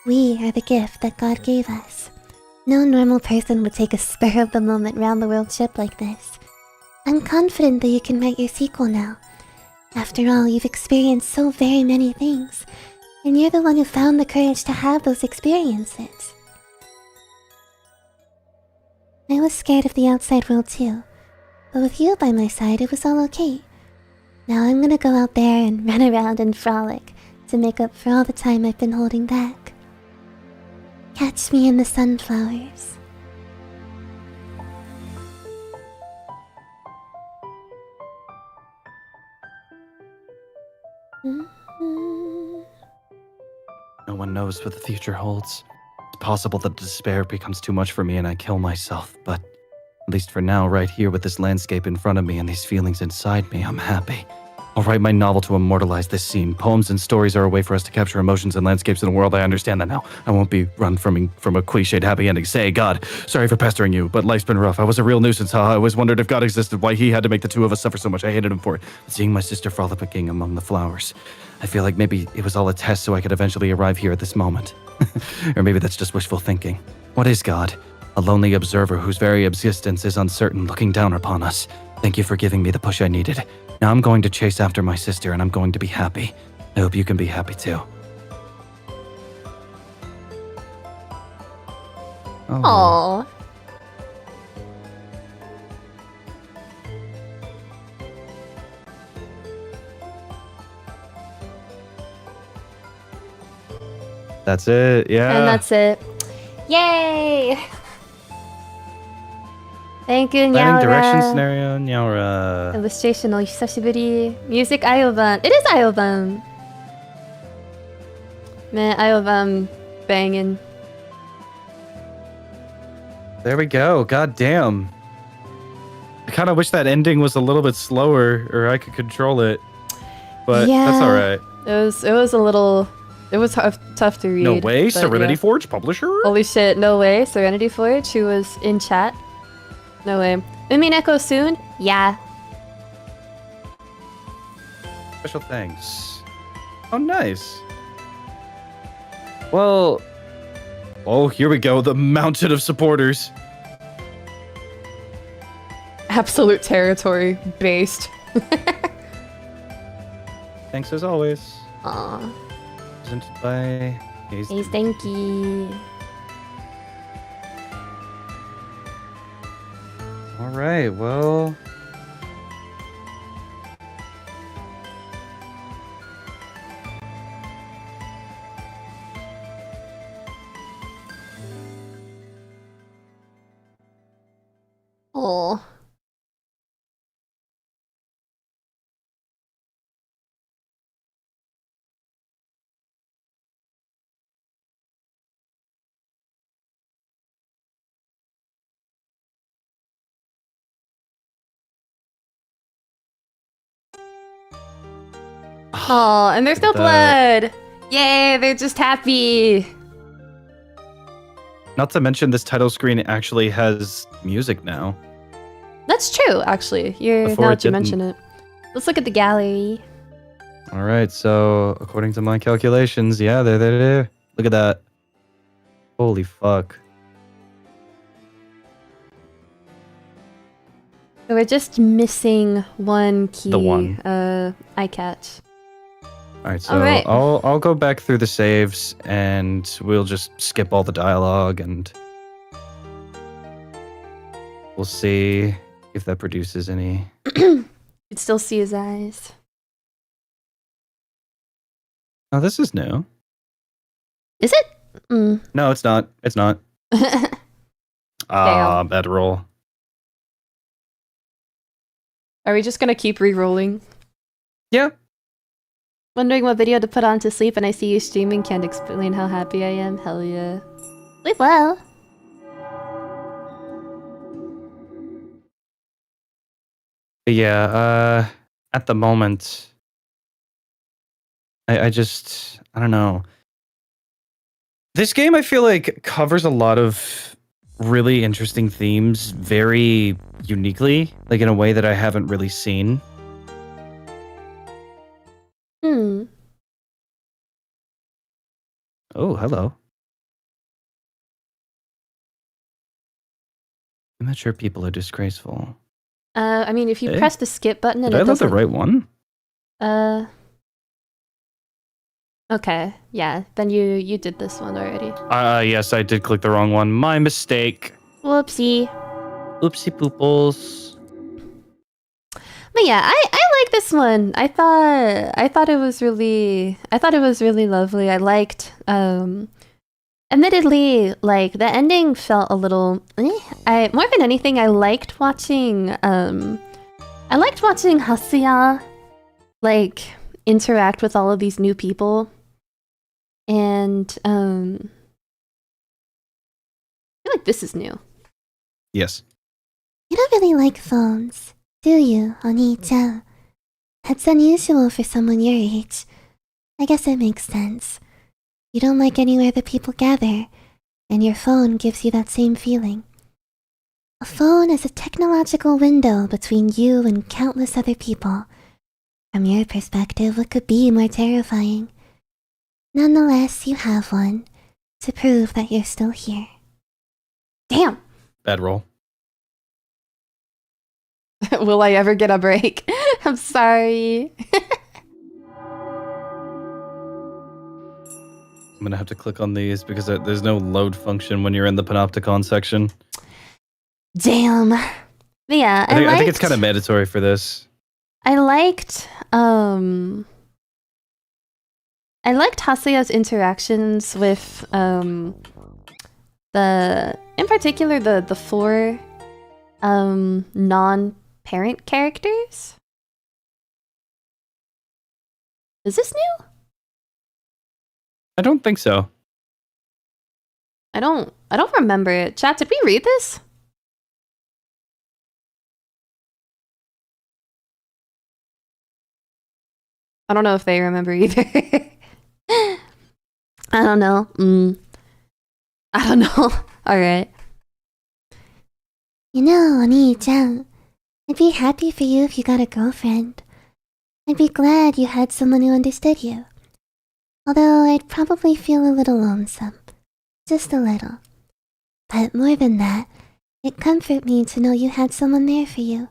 We are the gift that God gave us. No normal person would take a spur-of-the-moment round-the-world trip like this. I'm confident that you can write your sequel now. After all, you've experienced so very many things, and you're the one who found the courage to have those experiences. I was scared of the outside world too, but with you by my side, it was all okay. Now I'm gonna go out there and run around and frolic to make up for all the time I've been holding back. Catch me in the sunflowers. No one knows what the future holds. It's possible that despair becomes too much for me and I kill myself, but at least for now, right here with this landscape in front of me and these feelings inside me, I'm happy. I'll write my novel to immortalize this scene. Poems and stories are a way for us to capture emotions and landscapes in the world. I understand that now. I won't be run from a cliched happy ending. Say, God, sorry for pestering you, but life's been rough. I was a real nuisance, huh? I always wondered if God existed, why he had to make the two of us suffer so much. I hated him for it. But seeing my sister frolicking among the flowers, I feel like maybe it was all a test so I could eventually arrive here at this moment. Or maybe that's just wishful thinking. What is God? A lonely observer whose very existence is uncertain, looking down upon us. Thank you for giving me the push I needed. Now I'm going to chase after my sister and I'm going to be happy. I hope you can be happy too. Oh. Aww. That's it. Yeah. And that's it. Yay! Thank you, Planning direction Nyaura. scenario, Nyaura. Illustration, o hisashiburi. Music, Ayoban. It is Ayoban. Man, Ayoban banging. There we go. God damn. I kind of wish that ending was a little bit slower, or I could control it. But that's all right. It was a little. It was tough to read. No way, but Serenity yeah. Forge publisher. Holy shit, no way. Serenity Forge, who was in chat. No way. Umineko soon? Yeah. Special thanks. Oh, nice. Well, oh, here we go. The mountain of supporters. Absolute territory based. Thanks as always. Aw. Presented by Gaze. Hey, thank you. All right, well. Oh. Oh, and there's no blood. Yay, they're just happy. Not to mention, this title screen actually has music now. That's true, actually. Now Before that it you didn't. mention it. Let's look at the gallery. All right, so according to my calculations, yeah, they're there. Look at that. Holy fuck. So we're just missing one key. The one. Eye catch. All right, so All right. I'll go back through the saves and we'll just skip all the dialogue and we'll see if that produces any. You could still see his eyes. Oh, this is new. Is it? Mm. No, it's not. It's not. Ah, bad roll. Are we just gonna keep re-rolling? Yeah. Wondering what video to put on to sleep, and I see you streaming. Can't explain how happy I am. Hell yeah. Sleep well. Yeah, at the moment, I don't know. This game, I feel like, covers a lot of really interesting themes very uniquely, like in a way that I haven't really seen. Hmm. Oh, hello. Immature people are disgraceful. I mean, if you Hey. press the skip button and Did I it look the doesn't. right one? Okay. Yeah. Then you did this one already. Yes, I did click the wrong one. My mistake. Whoopsie. Oopsie pooples. But yeah, I like this one. I thought it was really lovely. I liked admittedly, like the ending felt a little I more than anything I liked watching Hasuya like interact with all of these new people. And I feel like this is new. Yes. You don't really like phones, do you, Oni-chan? That's unusual for someone your age. I guess it makes sense. You don't like anywhere that people gather, and your phone gives you that same feeling. A phone is a technological window between you and countless other people. From your perspective, what could be more terrifying? Nonetheless, you have one, to prove that you're still here. Damn. Bad roll. Will I ever get a break? I'm sorry. I'm gonna have to click on these because there's no load function when you're in the panopticon section. Damn. But yeah, I think it's kind of mandatory for this. I liked Hasuya's interactions with in particular the four non-parent characters. Is this new? I don't think so. I don't remember it. Chat, did we read this? I don't know if they remember either. I don't know. I don't know. Alright. You know, Oni-chan, I'd be happy for you if you got a girlfriend. I'd be glad you had someone who understood you. Although I'd probably feel a little lonesome. Just a little. But more than that, it'd comfort me to know you had someone there for you.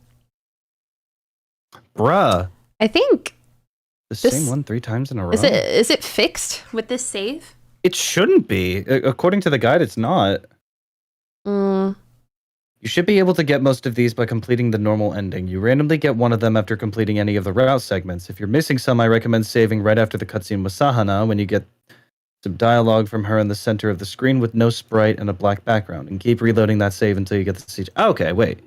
Bruh. I think... The same one 3 times in a row? Is it fixed with this save? It shouldn't be. According to the guide, it's not. Mm. You should be able to get most of these by completing the normal ending. You randomly get one of them after completing any of the route segments. If you're missing some, I recommend saving right after the cutscene with Sahana when you get some dialogue from her in the center of the screen with no sprite and a black background. And keep reloading that save until you get the siege. Okay, wait.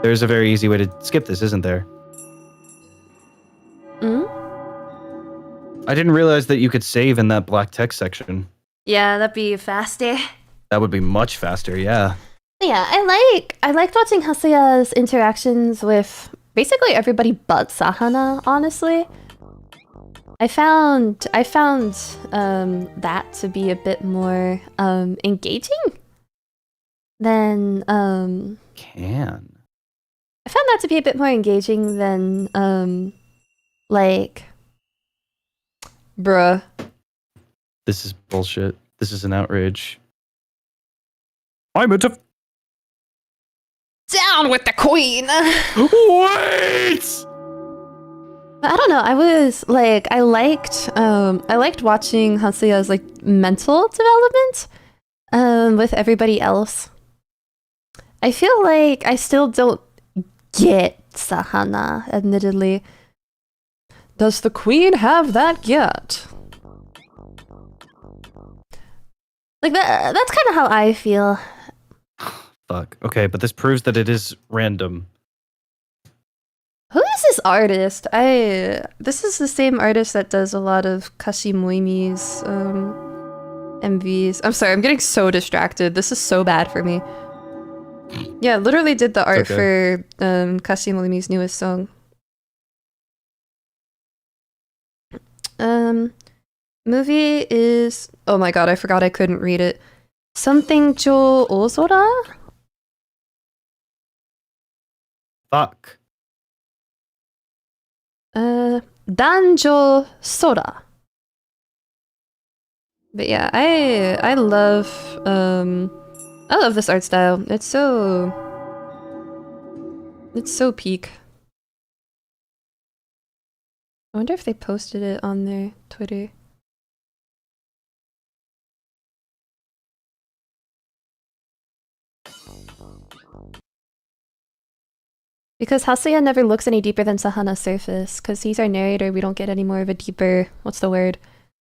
There's a very easy way to skip this, isn't there? I didn't realize that you could save in that black text section. Yeah, that'd be faster. That would be much faster, yeah. Yeah, I liked watching Hasuya's interactions with basically everybody but Sahana, honestly. I found that to be a bit more engaging than I found that to be a bit more engaging than like bruh. This is bullshit. This is an outrage. I'm a Down with the queen. Wait! I don't know. I was like, I liked watching Hasuya's like mental development with everybody else. I feel like I still don't get Sahana, admittedly. Does the queen have that yet? Like that's kind of how I feel. Fuck. Okay, but this proves that it is random. Who is this artist? This is the same artist that does a lot of Kashi Moimi's MVs. I'm sorry, I'm getting so distracted. This is so bad for me. Yeah, literally did the art for Kashi Moimi's newest song. Movie is... Oh my god, I forgot I couldn't read it. Something Jo Ozora? Fuck. Danjo Sora. But yeah, I love this art style. It's so peak. I wonder if they posted it on their Twitter. Because Hasuya never looks any deeper than Sahana's surface. Because he's our narrator, we don't get any more of a deeper, what's the word?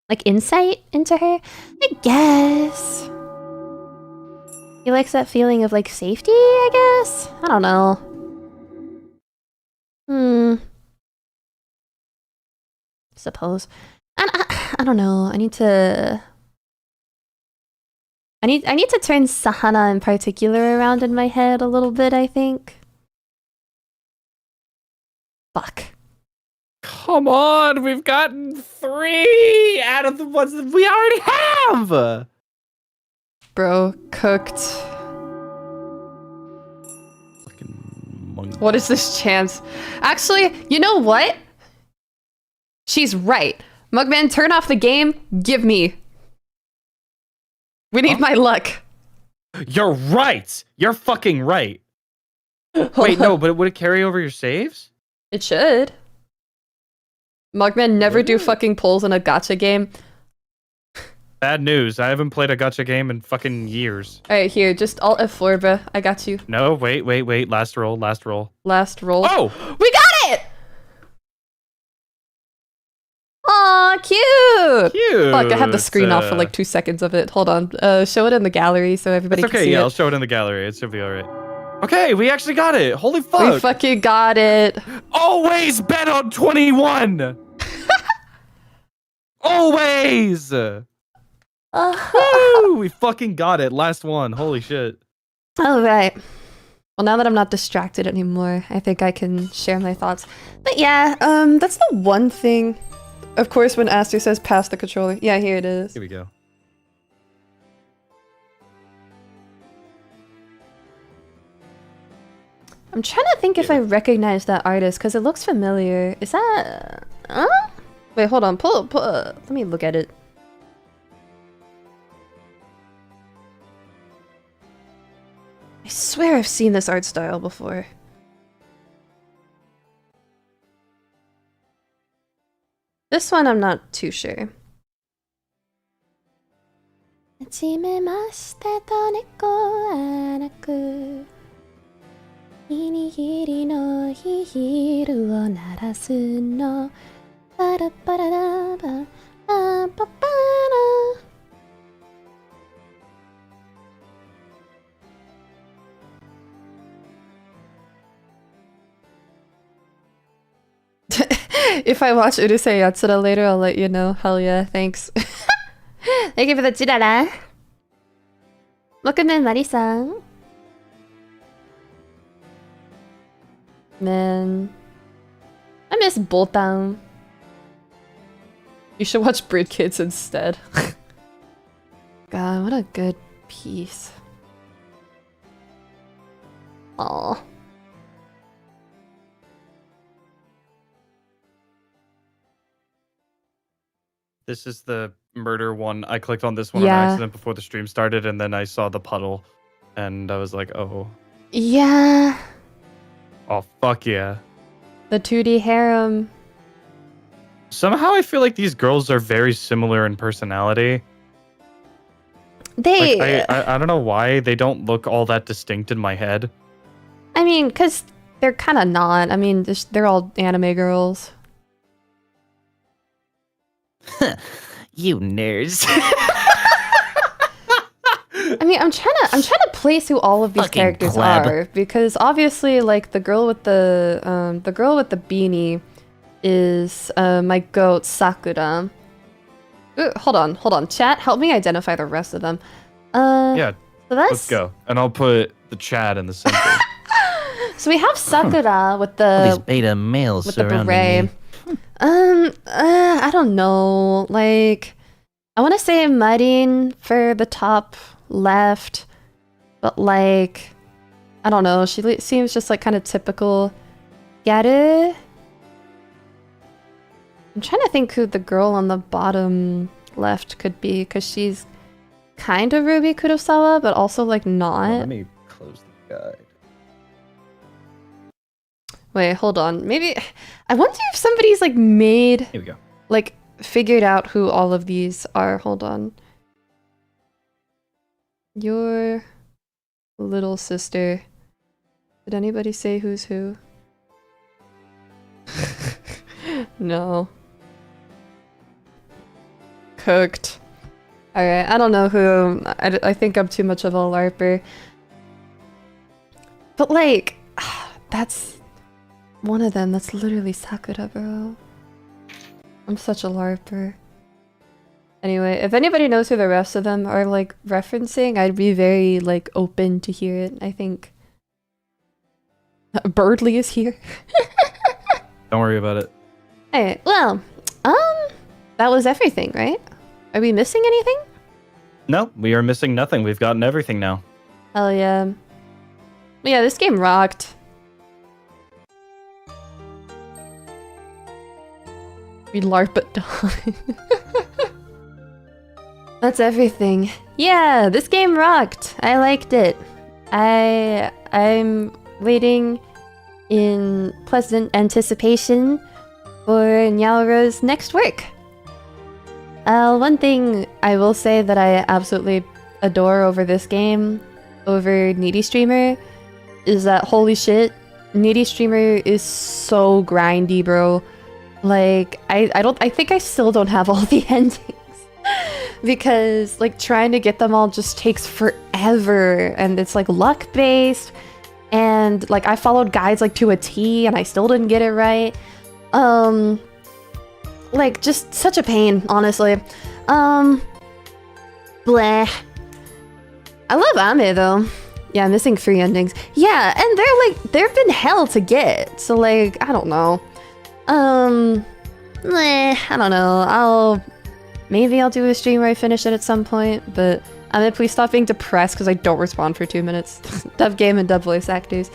Like insight into her? I guess. He likes that feeling of like safety, I guess? I don't know. Suppose. I don't know. I need to turn Sahana in particular around in my head a little bit, I think. Fuck. Come on, we've gotten 3 out of the ones that we already have! Bro, cooked. Fucking monkey. What is this chance? Actually, you know what? She's right. Mugman, turn off the game. Give me. We need my luck. You're right! You're fucking right! Wait, no, but would it carry over your saves? It should. Mugman, never do fucking polls in a gacha game. Bad news. I haven't played a gacha game in fucking years. Alright, here, just Alt F4, bruh. I got you. No, wait. Last roll. Last roll. Oh! We got it! Aw, cute! Cute! Fuck, I had the screen off for like 2 seconds of it. Hold on. Show it in the gallery so everybody It's can okay, see yeah, it. I'll show it in the gallery. It should be alright. Okay, we actually got it! Holy fuck! We fucking got it. Always bet on 21! Always! Woo! We fucking got it. Last one. Holy shit. Alright. Well, now that I'm not distracted anymore, I think I can share my thoughts. But yeah, that's the one thing. Of course, when Aster says pass the controller. Yeah, here it is. Here we go. I'm trying to think if I recognize that artist, because it looks familiar. Is that... Wait, hold on. Pull. Let me look at it. I swear I've seen this art style before. This one I'm not too sure. はじめましてと猫はなくギリギリのヒールを鳴らすのパラパララバパパパラ If I watch Urusei Yatsura later, I'll let you know. Hell yeah, thanks. Thank you for the chirara. Welcome in, Mari-san. Man. I miss Boltown. You should watch Brid Kids instead. God, what a good piece. Aww. This is the murder one. I clicked on this one Yeah. on accident before the stream started, and then I saw the puddle, and I was like, oh. Yeah. Oh, fuck yeah. The 2D harem. Somehow I feel like these girls are very similar in personality. They... Like, I don't know why they don't look all that distinct in my head. I mean, because they're kind of not. I mean, they're all anime girls. You nerds. I mean, I'm trying to place who all of these Fucking characters pleb. are, because obviously, like the girl with the beanie is my goat Sakura. Ooh, hold on, chat, help me identify the rest of them. Yeah, so that's let's go. And I'll put the Chad in the center. so we have Sakura with All these the beta males with the surrounding beret. me. I don't know. Like, I want to say Marin for the top left, but like, I don't know. She seems just like kind of typical. Yaru. I'm trying to think who the girl on the bottom left could be, because she's kind of Ruby Kurosawa, but also like not. Let me close the guide. Wait, hold on. Maybe I wonder if somebody's like made, Here we go. like figured out who all of these are. Hold on. Your little sister. Did anybody say who's who? No. Cooked. Alright, I don't know who. I think I'm too much of a LARPer. But like, that's one of them. That's literally Sakura, bro. I'm such a LARPer. Anyway, if anybody knows who the rest of them are like referencing, I'd be very like open to hear it. I think Birdly is here. Don't worry about it. Alright, well, that was everything, right? Are we missing anything? No, we are missing nothing. We've gotten everything now. Hell yeah. Yeah, this game rocked. We LARP at dawn. That's everything. Yeah, this game rocked. I liked it. I'm waiting in pleasant anticipation for Nyaora's next work. One thing I will say that I absolutely adore over this game, over Needy Streamer, is that holy shit, Needy Streamer is so grindy, bro. Like, I think I still don't have all the endings. Because, like, trying to get them all just takes forever. And it's, like, luck-based. And, like, I followed guides, like, to a T, and I still didn't get it right. Like, just such a pain, honestly. Bleh. I love Ame, though. Yeah, I'm missing 3 endings. Yeah, and they've been hell to get. So, like, I don't know. I don't know. Maybe I'll do a stream where I finish it at some point, but please stop being depressed because I don't respond for 2 minutes. Dub game and dub voice actors.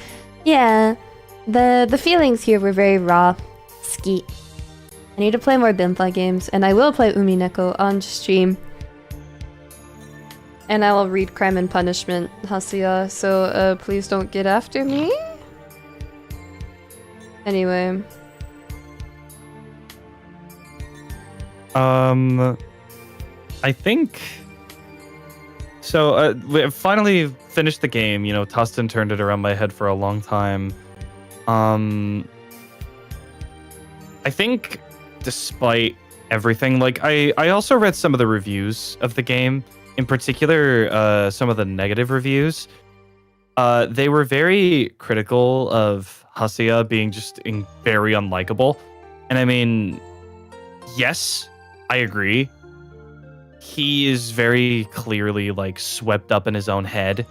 Yeah, the feelings here were very raw. Skeet. I need to play more Binfly games, and I will play Umineko on stream. And I will read Crime and Punishment, Hasuya, so please don't get after me. Anyway. I think so. We finally finished the game. You know, Tustin turned it around my head for a long time. I think despite everything, like I also read some of the reviews of the game, in particular, some of the negative reviews. They were very critical of Hasuya being just very unlikable. And I mean, yes, I agree. He is very clearly like swept up in his own head.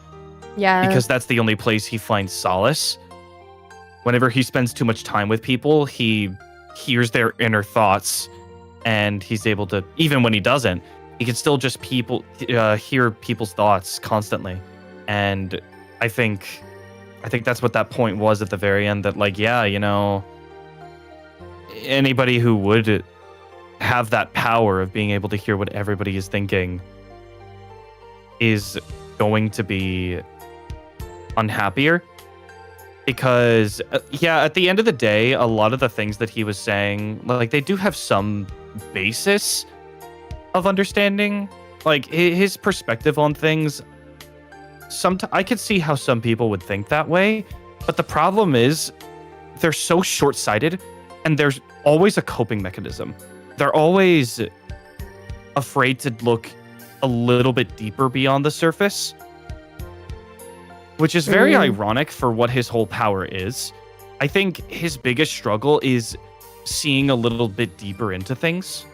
Yeah. Because that's the only place he finds solace. Whenever he spends too much time with people, he hears their inner thoughts, and he's able to, even when he doesn't, he can still just hear people's thoughts constantly. And I think that's what that point was at the very end, that like, yeah, you know, anybody who would have that power of being able to hear what everybody is thinking is going to be unhappier. Because, yeah, at the end of the day, a lot of the things that he was saying, like, they do have some basis of understanding. Like, his perspective on things, I could see how some people would think that way. But the problem is, they're so short-sighted, and there's always a coping mechanism. They're always afraid to look a little bit deeper beyond the surface, which is very ironic for what his whole power is. I think his biggest struggle is seeing a little bit deeper into things.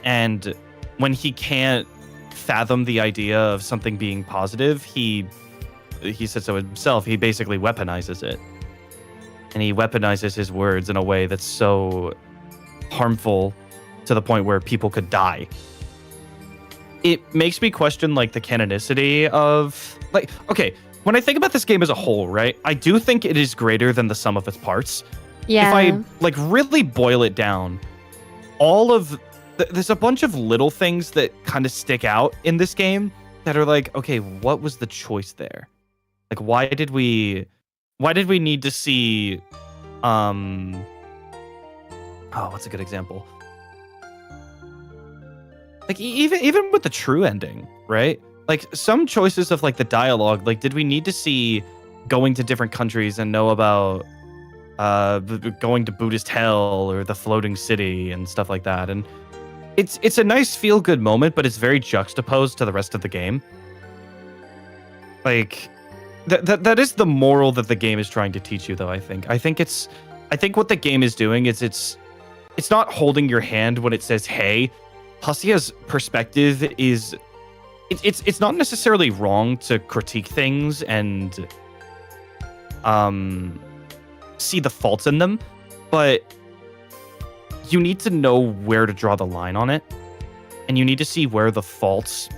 And when he can't fathom the idea of something being positive, he said so himself, he basically weaponizes it. And he weaponizes his words in a way that's so harmful to the point where people could die. It makes me question like the canonicity of like, okay, when I think about this game as a whole, right? I do think it is greater than the sum of its parts. Yeah. If I like really boil it down, there's a bunch of little things that kind of stick out in this game that are like, okay, what was the choice there? Like, why did we need to see what's a good example? Like even with the true ending, right? Like some choices of like the dialogue, like did we need to see going to different countries and know about going to Buddhist hell or the floating city and stuff like that? And it's a nice feel good moment, but it's very juxtaposed to the rest of the game. Like that is the moral that the game is trying to teach you, though. I think what the game is doing is it's not holding your hand when it says, hey, Hasuya's perspective is it's not necessarily wrong to critique things and see the faults in them, but you need to know where to draw the line on it, and you need to see where the faults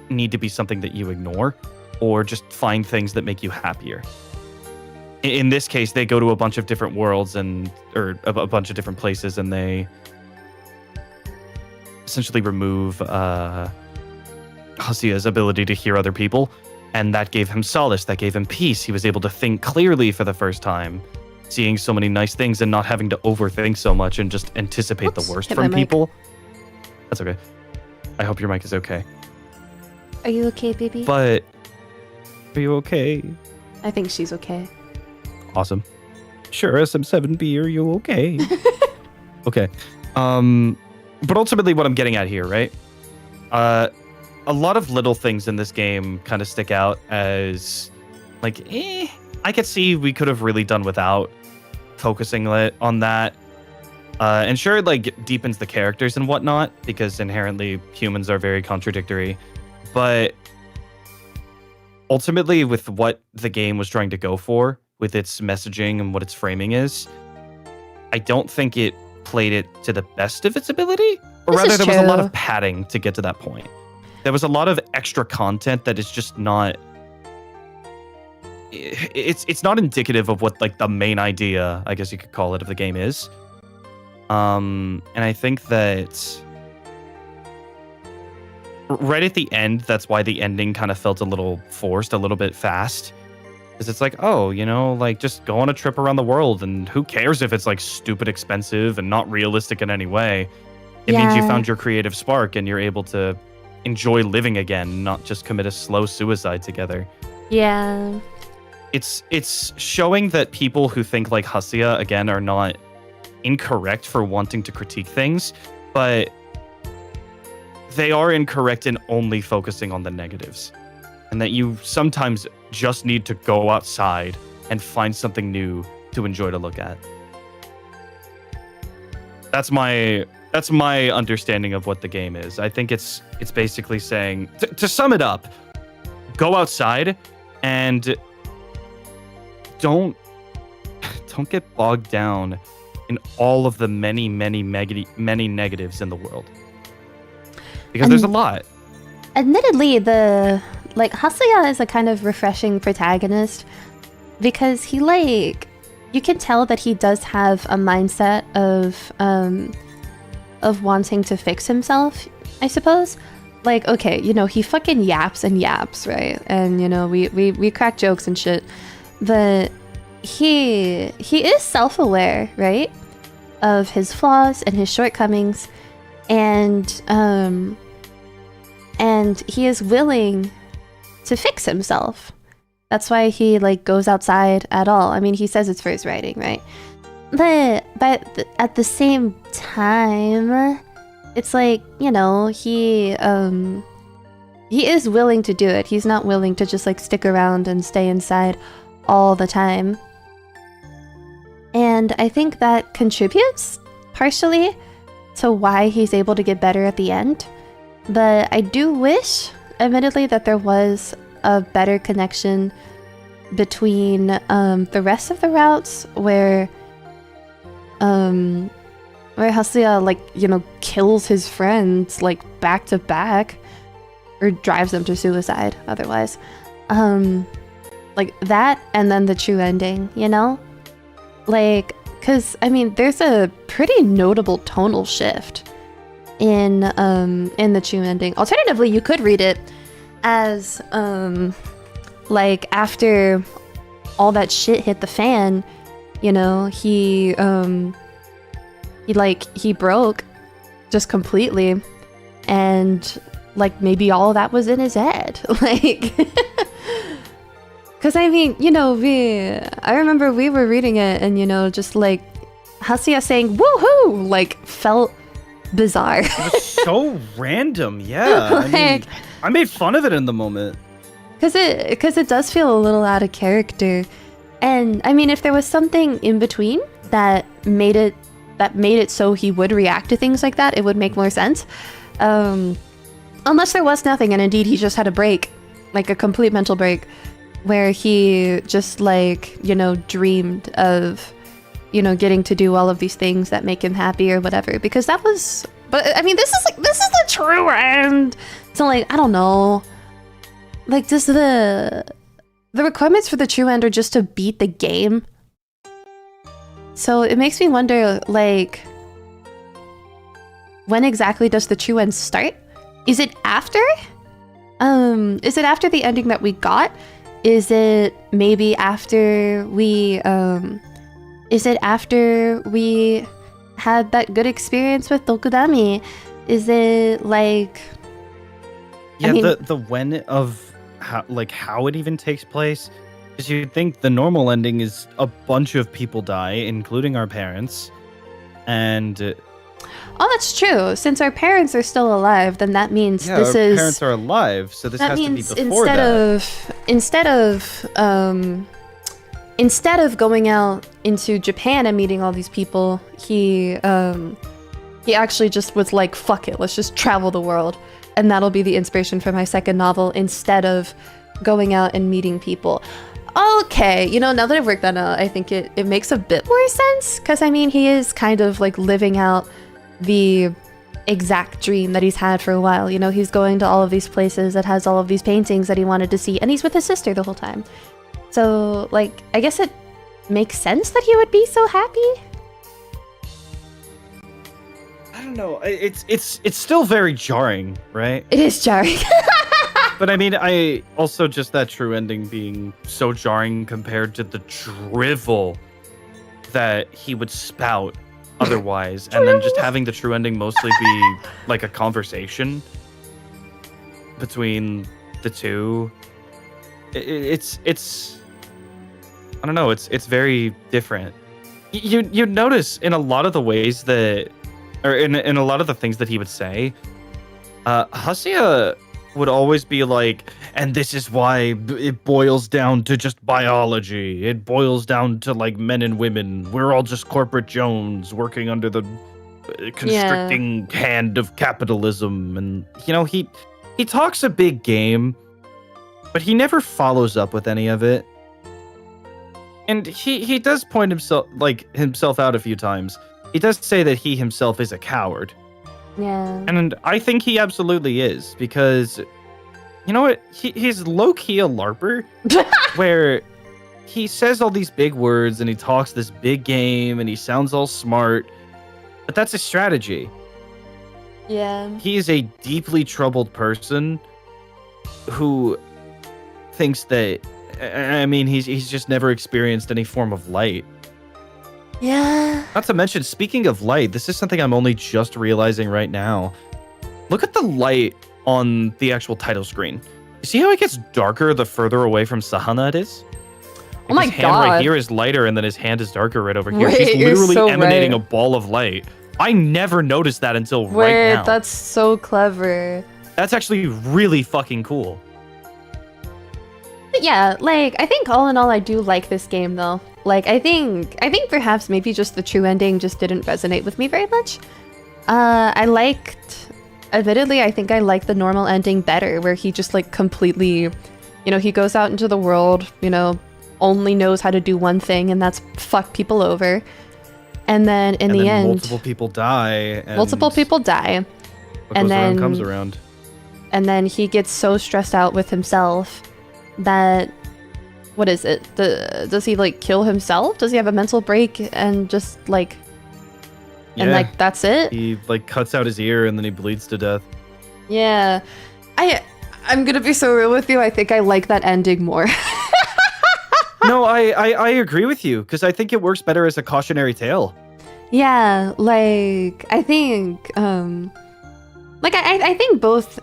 need to be something that you ignore or just find things that make you happier. In this case, they go to a bunch of different worlds or a bunch of different places, and they essentially remove Hasuya's ability to hear other people. And that gave him solace, that gave him peace. He was able to think clearly for the first time, seeing so many nice things and not having to overthink so much and just anticipate Oops, the worst hit from my mic. people. That's okay. I hope your mic is okay. Are you okay, baby? But are you okay? I think she's okay. Awesome. Sure, SM7B, are you okay? Okay. But ultimately what I'm getting at here, right? A lot of little things in this game kind of stick out as like, I could see we could have really done without focusing on that. And sure, it like deepens the characters and whatnot, because inherently humans are very contradictory. But ultimately, with what the game was trying to go for, with its messaging and what its framing is, I don't think it played it to the best of its ability. Or This rather, is there was a lot true. of padding to get to that point. There was a lot of extra content that is just not... It's not indicative of what like the main idea, I guess you could call it, of the game is. And I think that right at the end, that's why the ending kind of felt a little forced, a little bit fast. Because it's like, oh, you know, like just go on a trip around the world, and who cares if it's like stupid expensive and not realistic in any way. It means you Yeah. found your creative spark and you're able to enjoy living again, not just commit a slow suicide together. Yeah. It's showing that people who think like Hasia, again, are not incorrect for wanting to critique things, but they are incorrect in only focusing on the negatives. And that you sometimes just need to go outside and find something new to enjoy to look at. That's my understanding of what the game is. I think it's basically saying, to sum it up, go outside and don't get bogged down in all of the many negatives in the world. Because there's a lot. Admittedly, Hasuya is a kind of refreshing protagonist because he you can tell that he does have a mindset of wanting to fix himself, I suppose. Like, okay, you know, he fucking yaps and yaps, right? And you know, we crack jokes and shit, but he is self-aware, right, of his flaws and his shortcomings, and he is willing to fix himself. That's why he like goes outside at all. I mean, he says it's for his writing, right? But at the same time, it's like, you know, he is willing to do it. He's not willing to just like stick around and stay inside all the time. And I think that contributes partially to why he's able to get better at the end. But I do wish, admittedly, that there was a better connection between the rest of the routes where Hasuya, like, you know, kills his friends like back to back, or drives them to suicide otherwise. Like that, and then the true ending, you know? Like, because I mean, there's a pretty notable tonal shift in the true ending. Alternatively, you could read it as like after all that shit hit the fan, you know, he broke just completely, and like maybe all of that was in his head. Like, because I mean, you know, I remember we were reading it, and you know, just like Hasuya saying "woohoo" like felt bizarre. It was so random, yeah. I mean, I made fun of it in the moment. Because it does feel a little out of character. And I mean, if there was something in between that made it so he would react to things like that, it would make more sense. Unless there was nothing, and indeed he just had a break, like a complete mental break, where he just like, you know, dreamed of, you know, getting to do all of these things that make him happy or whatever. Because that was, but I mean, this is the true end. So like, I don't know. Like, does the requirements for the true end are just to beat the game? So it makes me wonder, like, when exactly does the true end start? Is it after is it after the ending that we got? Is it maybe after we had that good experience with Dokudami? Is it like... Yeah, I mean, the when of how it even takes place, because you'd think the normal ending is a bunch of people die, including our parents, and oh, that's true. Since our parents are still alive, then that means yeah, this our is... parents are alive, so this that has to be means before that. instead of going out into Japan and meeting all these people, he actually just was like, fuck it, let's just travel the world. And that'll be the inspiration for my second novel instead of going out and meeting people. Okay, you know, now that I've worked that out, I think it makes a bit more sense. Because, I mean, he is kind of like living out the exact dream that he's had for a while. You know, he's going to all of these places that has all of these paintings that he wanted to see. And he's with his sister the whole time. So, like, I guess it makes sense that he would be so happy. I don't know. It's still very jarring, right? It is jarring. But I mean, I also just that true ending being so jarring compared to the drivel that he would spout otherwise, and then just having the true ending mostly be like a conversation between the two. It's I don't know. It's very different. You notice in a lot of the ways that, or in a lot of the things that he would say, Haseya would always be like, and this is why it boils down to just biology. It boils down to like men and women. We're all just corporate Jones working under the constricting hand of capitalism. And, you know, he talks a big game, but he never follows up with any of it. And he does point himself out a few times. He does say that he himself is a coward. Yeah. And I think he absolutely is, because, you know what? He's low-key a LARPer, where he says all these big words and he talks this big game and he sounds all smart, but that's a strategy. Yeah. He is a deeply troubled person who thinks that, I mean, he's just never experienced any form of light. Yeah. Not to mention, speaking of light, this is something I'm only just realizing right now. Look at the light on the actual title screen. You see how it gets darker the further away from Sahana it is? Like Oh my his hand right God. here is lighter, and then his hand is darker right over here. Wait, She's you're literally so emanating right. a ball of light. I never noticed that until right Wait, now. that's so clever. That's actually really fucking cool. But yeah, like, I think all in all, I do like this game, though. Like, I think perhaps maybe just the true ending just didn't resonate with me very much. Admittedly, I think I like the normal ending better, where he just, like, completely, you know, he goes out into the world, you know, only knows how to do one thing, and that's fuck people over. And then in the end... multiple people die. Multiple people die. What and goes around then- comes around. And then he gets so stressed out with himself that... What is it? Does he, like, kill himself? Does he have a mental break and just, like... And, Yeah. like, that's it? He, like, cuts out his ear and then he bleeds to death. Yeah. I'm gonna be so real with you. I think I like that ending more. No, I agree with you, because I think it works better as a cautionary tale. Yeah, like, I think, like, I think both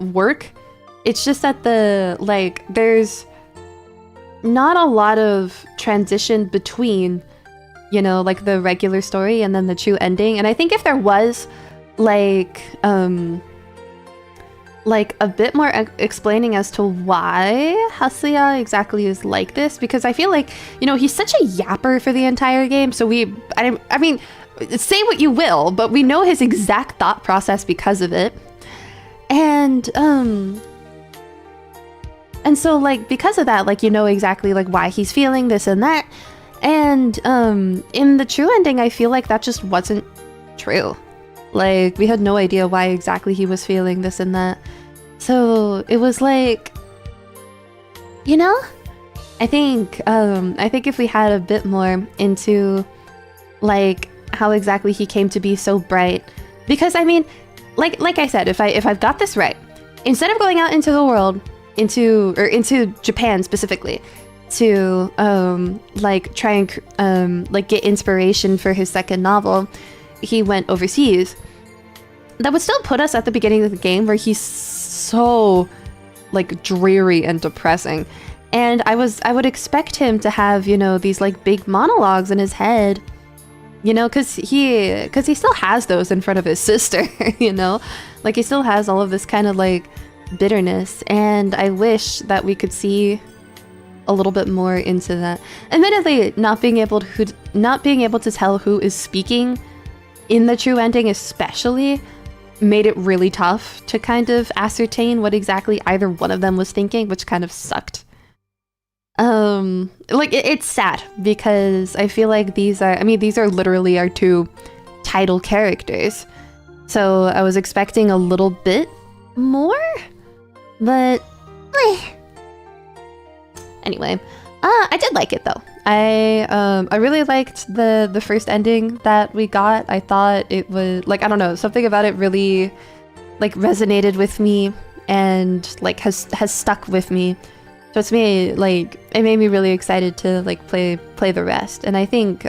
work. It's just that there's not a lot of transition between, you know, like, the regular story and then the true ending. And I think if there was, like a bit more explaining as to why Haseya exactly is like this, because I feel like, you know, he's such a yapper for the entire game. So I mean, say what you will, but we know his exact thought process because of it. And so, like, because of that, like, you know exactly, like, why he's feeling this and that. And in the true ending, I feel like that just wasn't true. Like, we had no idea why exactly he was feeling this and that. So it was like, you know, I think if we had a bit more into, like, how exactly he came to be so bright, because I mean, like I said, if I've got this right, instead of going out into the world, into Japan specifically, to like try and like get inspiration for his second novel, he went overseas. That would still put us at the beginning of the game where he's so like dreary and depressing. And I would expect him to have, you know, these like big monologues in his head, you know, because he still has those in front of his sister, you know, like he still has all of this kind of like bitterness. And I wish that we could see a little bit more into that. Admittedly, not being able to tell who is speaking in the true ending especially made it really tough to kind of ascertain what exactly either one of them was thinking, which kind of sucked. Like it's sad because I feel like these are literally our two title characters. So I was expecting a little bit more, but anyway, I did like it though. I really liked the first ending that we got. I thought it was like, I don't know, something about it really like resonated with me and like has stuck with me. So it made me really excited to like play the rest. And I think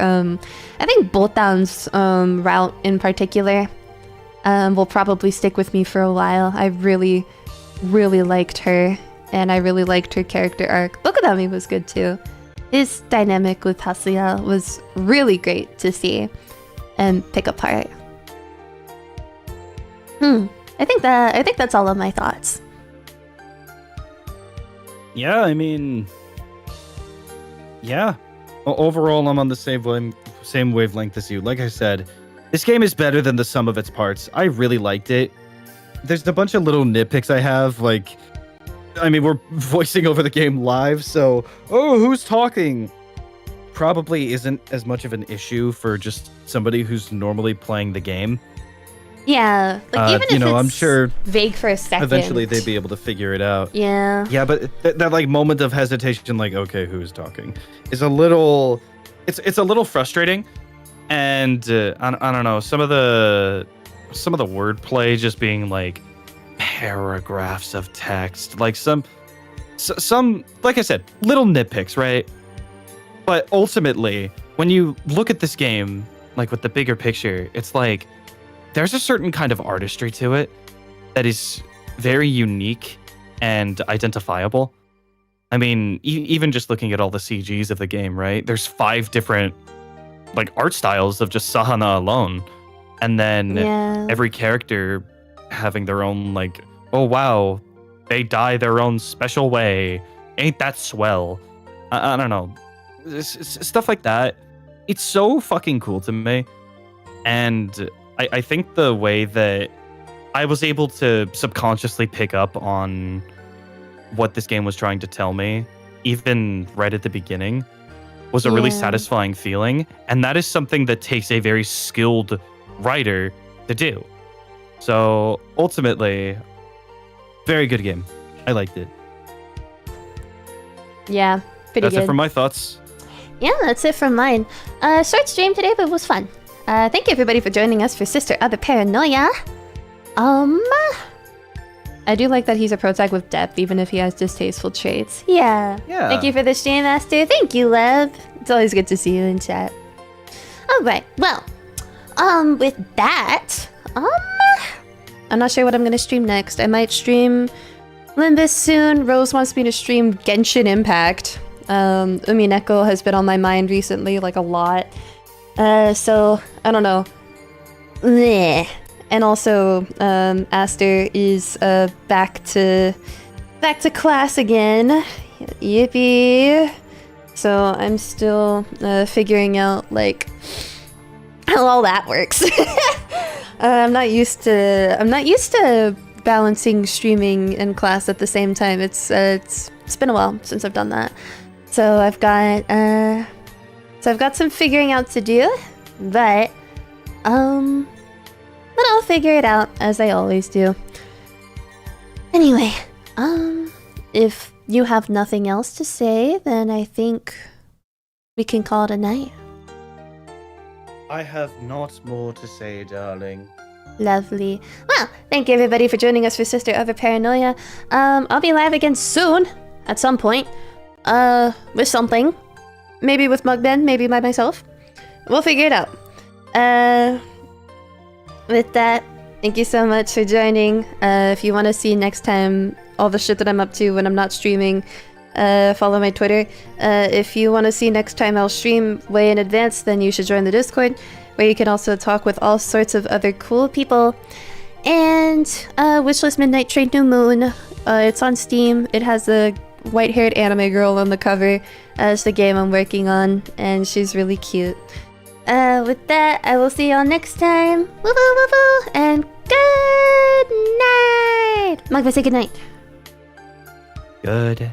Botan's route in particular will probably stick with me for a while. I really liked her, and I really liked her character arc. Bokodami was good too. His dynamic with Hasuya was really great to see and pick apart. I think that's all of my thoughts. Yeah, I mean, yeah. Overall, I'm on the same wavelength as you. Like I said, this game is better than the sum of its parts. I really liked it. There's a bunch of little nitpicks I have, like, I mean, we're voicing over the game live, so, who's talking? Probably isn't as much of an issue for just somebody who's normally playing the game. Yeah, like even if it's I'm sure vague for a second, eventually they'd be able to figure it out. Yeah. Yeah, but that like moment of hesitation, like, okay, who's talking, is a little, it's a little frustrating, and I don't know, some of the wordplay just being like paragraphs of text, like some like I said, little nitpicks, right? But ultimately, when you look at this game, like with the bigger picture, it's like there's a certain kind of artistry to it that is very unique and identifiable. I mean, even just looking at all the CGs of the game, right? There's 5 different like art styles of just Sahana alone. And then every character having their own like, oh wow, they die their own special way. Ain't that swell? I don't know. Stuff like that. It's so fucking cool to me. And I think the way that I was able to subconsciously pick up on what this game was trying to tell me, even right at the beginning, was a really satisfying feeling. And that is something that takes a very skilled writer to do. So ultimately, very good game. I liked it. Yeah, pretty That's good. it for my thoughts. Yeah, that's it from mine. Short stream today, but it was fun. Thank you everybody for joining us for Sister Other Paranoia. I do like that he's a protag with depth, even if he has distasteful traits. Yeah. Thank you for the stream, Master. Thank you, Lev. It's always good to see you in chat. Alright, well, with that, I'm not sure what I'm gonna stream next. I might stream Limbus soon. Rose wants me to stream Genshin Impact. Umineko has been on my mind recently, like a lot. So, I don't know. Bleh. And also, Aster is back to class again. Yippee! So I'm still figuring out like how all that works. I'm not used to balancing streaming and class at the same time. It's been a while since I've done that. So I've got some figuring out to do, but I'll figure it out as I always do. Anyway, if you have nothing else to say, then I think we can call it a night. I have not more to say, darling. Lovely. Well, thank you everybody for joining us for Sister of a Paranoia. I'll be live again soon, at some point. With something. Maybe with Mugben, maybe by myself. We'll figure it out. With that, thank you so much for joining. If you want to see next time all the shit that I'm up to when I'm not streaming, follow my Twitter. If you want to see next time I'll stream way in advance, then you should join the Discord, where you can also talk with all sorts of other cool people. And Wishlist Midnight Train New Moon. It's on Steam. It has a white-haired anime girl on the cover. It's the game I'm working on, and she's really cute. With that, I will see y'all next time. Woo woo woo woo, and good night. Magma, say good night. Good